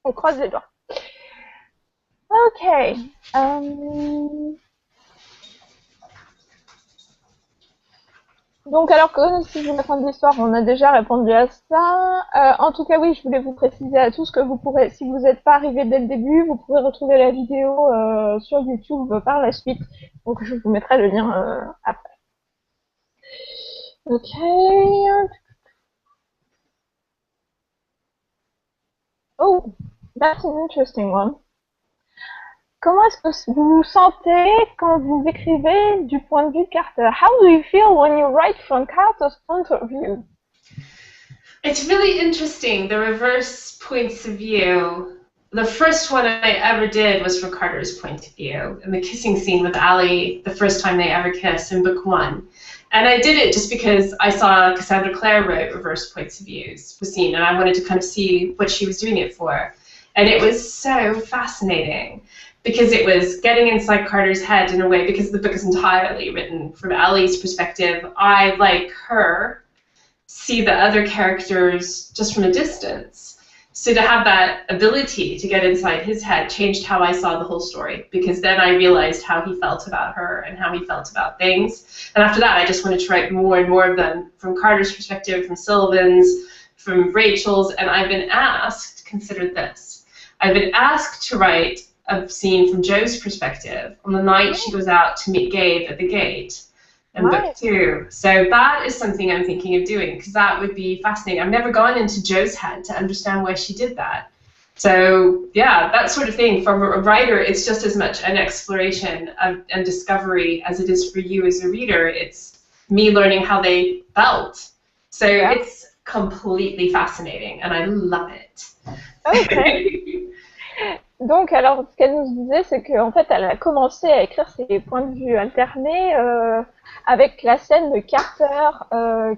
On croise les doigts. Ok. Donc alors que si je me fin de l'histoire, on a déjà répondu à ça. En tout cas, oui, je voulais vous préciser à tous que vous pourrez, si vous n'êtes pas arrivé dès le début, vous pourrez retrouver la vidéo sur YouTube par la suite. Donc je vous mettrai le lien après. Ok. Oh, that's an interesting one. Comment est-ce que vous vous sentez quand vous écrivez du point de vue de Carter? How do you feel when you write from Carter's point of view? It's really interesting, the reverse points of view. The first one I ever did was from Carter's point of view, and the kissing scene with Allie, the first time they ever kiss in book 1. And I did it just because I saw Cassandra Clare wrote reverse points of views for scene, and I wanted to kind of see what she was doing it for. And it was so fascinating, because it was getting inside Carter's head in a way, because the book is entirely written from Allie's perspective. I, like her, see the other characters just from a distance. So to have that ability to get inside his head changed how I saw the whole story, because then I realized how he felt about her and how he felt about things. And after that, I just wanted to write more and more of them from Carter's perspective, from Sullivan's, from Rachel's, and I've been asked, consider this, I've been asked to write a scene from Jo's perspective on the night she goes out to meet Gabe at the gate in book 2. So that is something I'm thinking of doing, because that would be fascinating. I've never gone into Jo's head to understand why she did that. So yeah, that sort of thing. From a writer, it's just as much an exploration and discovery as it is for you as a reader. It's me learning how they felt. So it's completely fascinating, and I love it. Okay. Donc, alors, ce qu'elle nous disait, c'est qu'en fait, elle a commencé à écrire ses points de vue alternés avec la scène de Carter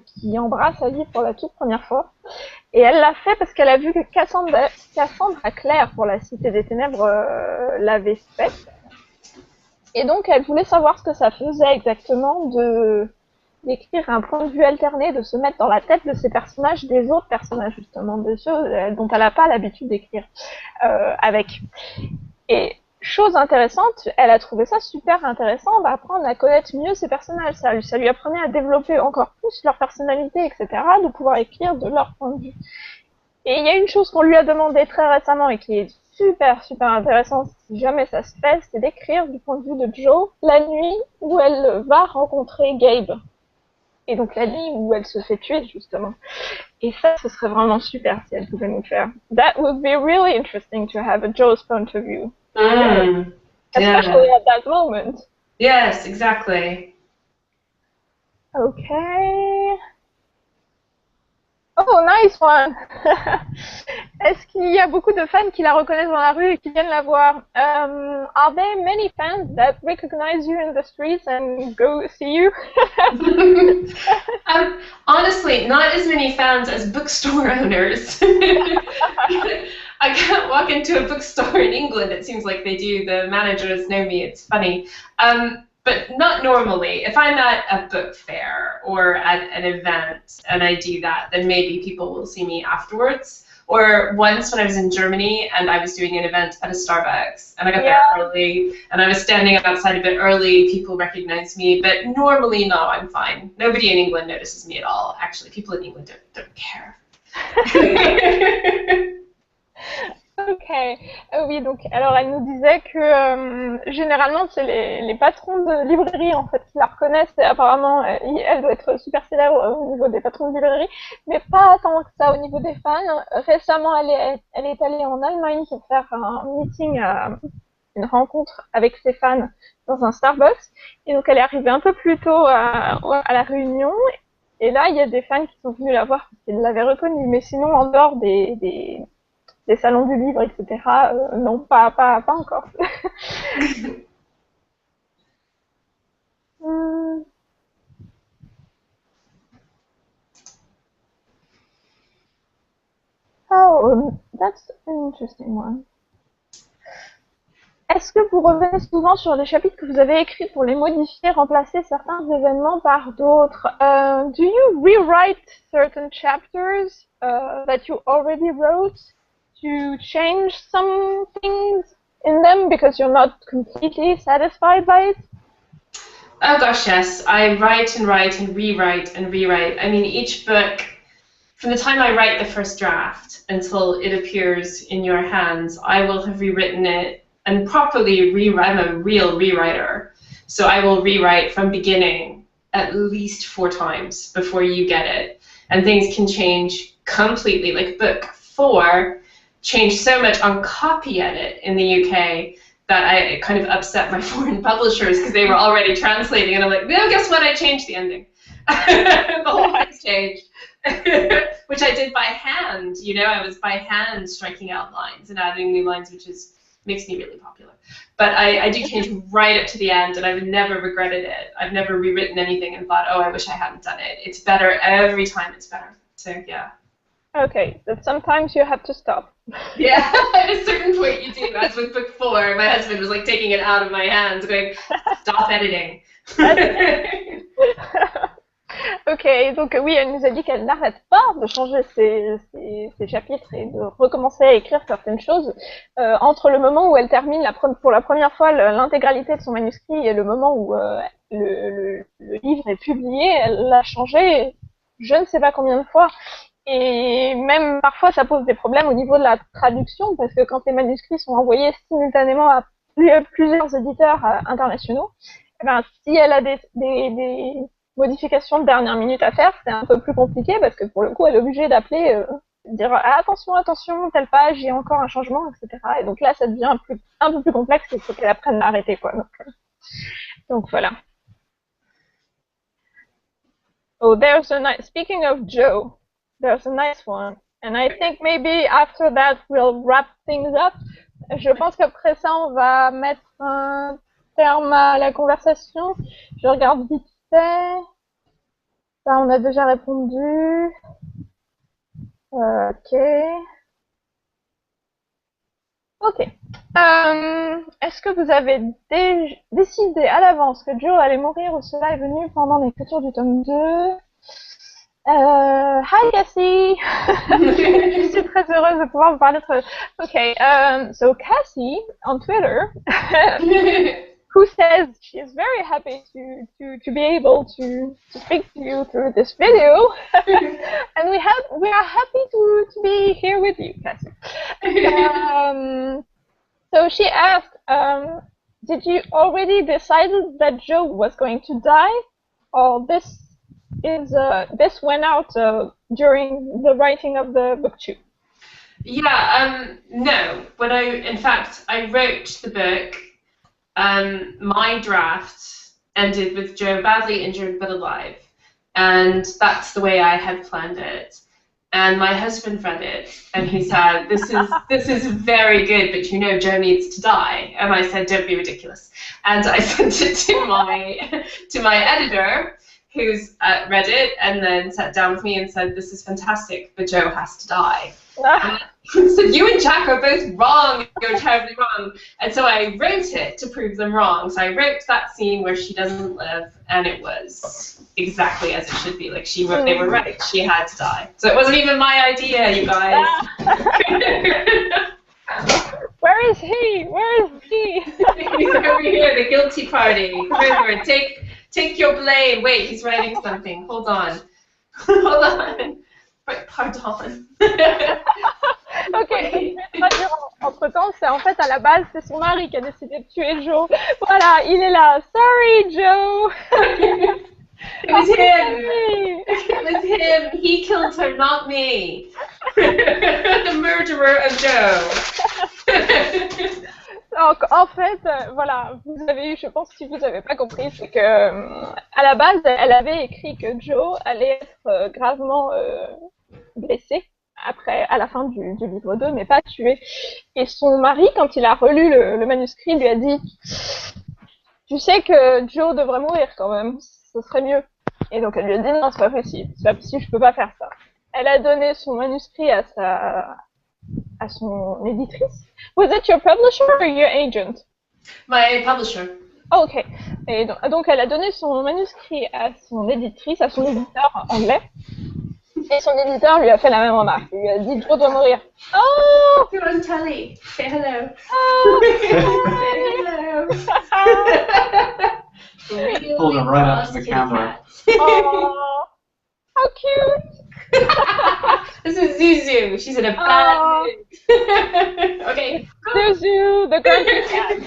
qui embrasse Ali pour la toute première fois. Et elle l'a fait parce qu'elle a vu que Cassandra Clare, pour la Cité des Ténèbres, l'avait fait. Et donc, elle voulait savoir ce que ça faisait exactement d'écrire un point de vue alterné, de se mettre dans la tête de ces personnages, des autres personnages justement, des choses dont elle n'a pas l'habitude d'écrire avec. Et chose intéressante, elle a trouvé ça super intéressant d'apprendre à connaître mieux ces personnages. Ça lui apprenait à développer encore plus leur personnalité, etc., de pouvoir écrire de leur point de vue. Et il y a une chose qu'on lui a demandé très récemment et qui est super intéressante, si jamais ça se fait, c'est d'écrire du point de vue de Jo la nuit où elle va rencontrer Gabe. Et donc la nuit où elle se fait tuer, justement. Et ça, ce serait vraiment super si elle pouvait nous faire. That would be really interesting to have a Jo's point of view. Especially at that moment. Yes, exactly. Okay. Oh, nice one! Est-ce qu'il y a beaucoup de fans qui la reconnaissent dans la rue et qui viennent la voir? Are there many fans that recognize you in the streets and go see you? Honestly, not as many fans as bookstore owners. I can't walk into a bookstore in England, it seems like they do. The managers know me, it's funny. But not normally. If I'm at a book fair or at an event and I do that, then maybe people will see me afterwards. Or once when I was in Germany and I was doing an event at a Starbucks and I got there early and I was standing outside a bit early, people recognized me, but normally, no, I'm fine. Nobody in England notices me at all. Actually, people in England don't care. Ok. Oui, donc, alors elle nous disait que généralement c'est les patrons de librairie en fait qui la reconnaissent et apparemment elle doit être super célèbre au niveau des patrons de librairie, mais pas tant que ça au niveau des fans. Récemment, elle est allée en Allemagne pour faire un meeting, une rencontre avec ses fans dans un Starbucks et donc elle est arrivée un peu plus tôt à la réunion. Et là, il y a des fans qui sont venus la voir parce qu'ils l'avaient reconnue, mais sinon en dehors des salons du livre, etc. Non, pas encore. Oh, that's an interesting one. Est-ce que vous revenez souvent sur les chapitres que vous avez écrits pour les modifier, remplacer certains événements par d'autres? Do you rewrite certain chapters that you already wrote to change some things in them because you're not completely satisfied by it? Oh gosh, yes. I write and write and rewrite and rewrite. I mean, each book, from the time I write the first draft until it appears in your hands, I will have rewritten it and properly rewrite. I'm a real rewriter. So I will rewrite from beginning at least 4 times before you get it. And things can change completely. Like book 4 changed so much on copy edit in the UK that it kind of upset my foreign publishers because they were already translating, and I'm like, no, guess what? I changed the ending. The whole thing's changed, which I did by hand. You know, I was by hand striking out lines and adding new lines, which makes me really popular. But I do change right up to the end, and I've never regretted it. I've never rewritten anything and thought, oh, I wish I hadn't done it. It's better every time. It's better. So yeah. Okay, but sometimes you have to stop. Yeah, at a certain point you do. As with book 4, my husband was like taking it out of my hands, going, stop editing. Ok, donc oui, elle nous a dit qu'elle n'arrête pas de changer ses chapitres et de recommencer à écrire certaines choses. Entre le moment où elle termine pour la première fois l'intégralité de son manuscrit et le moment où le livre est publié, elle l'a changé je ne sais pas combien de fois. Et même parfois, ça pose des problèmes au niveau de la traduction, parce que quand les manuscrits sont envoyés simultanément à plusieurs éditeurs internationaux, eh ben, si elle a des modifications de dernière minute à faire, c'est un peu plus compliqué, parce que pour le coup, elle est obligée d'appeler, dire ah, attention, telle page, il y a encore un changement, etc. Et donc là, ça devient un peu plus complexe, il faut qu'elle apprenne à arrêter, quoi. Donc voilà. Oh, speaking of Joe, there's a nice one. And I think maybe after that, we'll wrap things up. Je pense qu'après ça, on va mettre un terme à la conversation. Je regarde vite fait. Ça, on a déjà répondu. Ok. Ok. Est-ce que vous avez décidé à l'avance que Joe allait mourir ou cela est venu pendant l'écriture du tome 2? Hi Cassie! Je suis très heureuse de pouvoir vous parler de... Okay, so Cassie on Twitter, who says she is very happy to be able to speak to you through this video, and we are happy to be here with you, Cassie. So she asked, did you already decided that Joe was going to die, or this went out during the writing of the book 2? Yeah, no. In fact, I wrote the book. My draft ended with Joe badly injured but alive, and that's the way I had planned it. And my husband read it, and he said, "This is very good, but you know Joe needs to die." And I said, "Don't be ridiculous." And I sent it to my editor, who's read it and then sat down with me and said, "This is fantastic, but Joe has to die." So you and Jack are both wrong. You're terribly wrong. And so I wrote it to prove them wrong. So I wrote that scene where she doesn't live, and it was exactly as it should be. Like they were right. She had to die. So it wasn't even my idea, you guys. Where is he? Where is he? He's over here, the guilty party. Come over, take your blame. Wait, he's writing something. Hold on. Hold on. Pardon. Ok, entre-temps, c'est en fait à la base, c'est son mari qui a décidé de tuer Joe. Voilà, il est là. Sorry, Joe. It was him. It was him. He killed her, not me. The murderer of Joe. Donc, en fait, voilà, vous avez eu, je pense, si vous n'avez pas compris, c'est que à la base, elle avait écrit que Joe allait être gravement blessé à la fin du livre 2, mais pas tué. Et son mari, quand il a relu le manuscrit, lui a dit « Tu sais que Joe devrait mourir quand même, ce serait mieux. » Et donc elle lui a dit « Non, c'est pas possible, je peux pas faire ça. » Elle a donné son manuscrit à son éditrice. Was it your publisher or your agent? My publisher. Oh, ok. Et donc elle a donné son manuscrit à son éditrice, à son éditeur anglais. Et son éditeur lui a fait la même remarque. Il lui a dit Joe doit mourir. Oh! You're on telly. Say hello. Oh! Say hello. Pulled him right up to the camera. Oh! How cute! This is Zuzu. She's in a bad mood. Okay. Zuzu, the grumpy cat.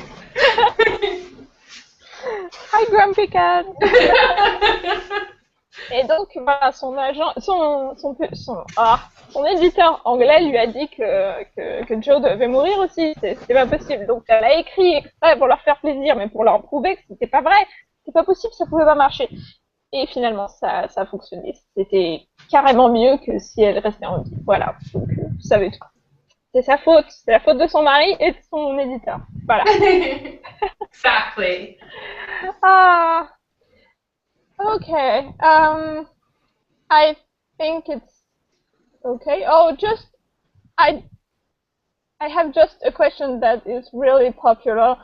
Hi, grumpy cat. Et donc, voilà, son agent, son éditeur anglais lui a dit que Joe devait mourir aussi. C'était pas possible. Donc, elle a écrit exprès pour leur faire plaisir, mais pour leur prouver que c'était pas vrai. C'était pas possible, ça pouvait pas marcher. Et finalement, ça a fonctionné. C'était carrément mieux que si elle restait en vie. Voilà. Donc, vous savez tout. C'est sa faute. C'est la faute de son mari et de son éditeur. Voilà. Exactly. Ah. Okay. I think it's okay. Oh, I have just a question that is really popular.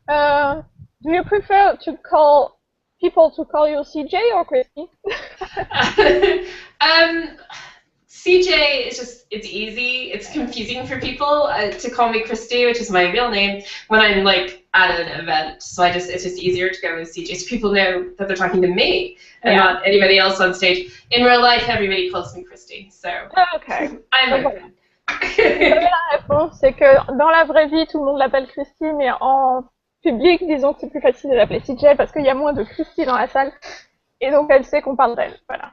Do you prefer people to call you CJ or Christy? CJ is it's easy. It's confusing for people to call me Christy, which is my real name, when I'm like at an event. So it's just easier to go with CJ, so people know that they're talking to me and not anybody else on stage. In real life, everybody calls me Christy. So Okay. I'm Okay. La réponse, c'est que dans la vraie vie, tout le monde l'appelle Christy, mais en public, disons que c'est plus facile de l'appeler CJ parce qu'il y a moins de Christy dans la salle. Et donc, elle sait qu'on parle d'elle. Voilà.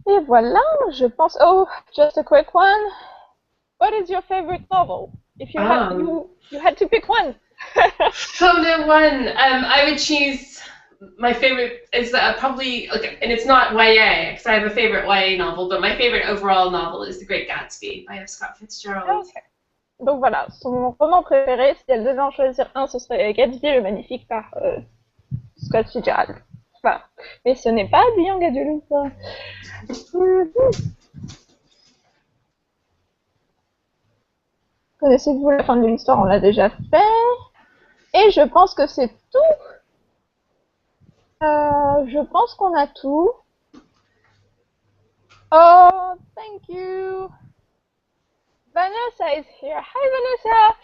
Et voilà, je pense. Oh, just a quick one. What is your favorite novel? If you had to pick one. Number one, I would choose my favorite is probably and it's not YA because I have a favorite YA novel, but my favorite overall novel is The Great Gatsby by Scott Fitzgerald. Okay. Donc voilà, son roman préféré, si elle devait en choisir un, ce serait Gatsby le Magnifique par Scott Fitzgerald. Voilà. Mais ce n'est pas The Young Adult. Connaissez-vous la fin de l'histoire? On l'a déjà fait. Et je pense que c'est tout. Je pense qu'on a tout. Oh, thank you. Vanessa is here. Hi, Vanessa.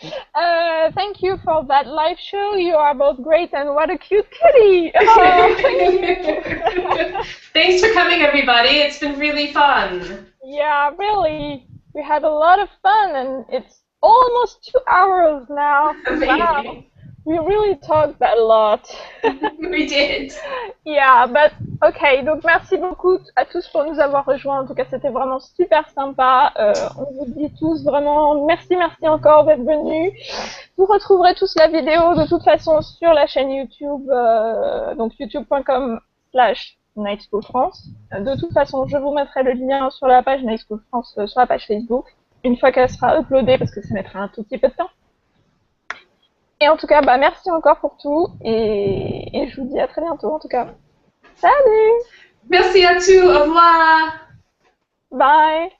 Thank you for that live show. You are both great, and what a cute kitty. Oh, thank you. Thanks for coming, everybody. It's been really fun. Yeah, really. We had a lot of fun, and it's almost 2 hours now. Wow. We really talked a lot. We did. Yeah, but okay. Donc merci beaucoup à tous pour nous avoir rejoints. En tout cas, c'était vraiment super sympa. On vous dit tous vraiment merci encore d'être venus. Vous retrouverez tous la vidéo de toute façon sur la chaîne YouTube, donc youtube.com/Night School France. De toute façon, je vous mettrai le lien sur la page Night School France, sur la page Facebook, une fois qu'elle sera uploadée, parce que ça mettra un tout petit peu de temps. Et en tout cas, merci encore pour tout, et je vous dis à très bientôt en tout cas. Salut! Merci à tous, au revoir! Bye!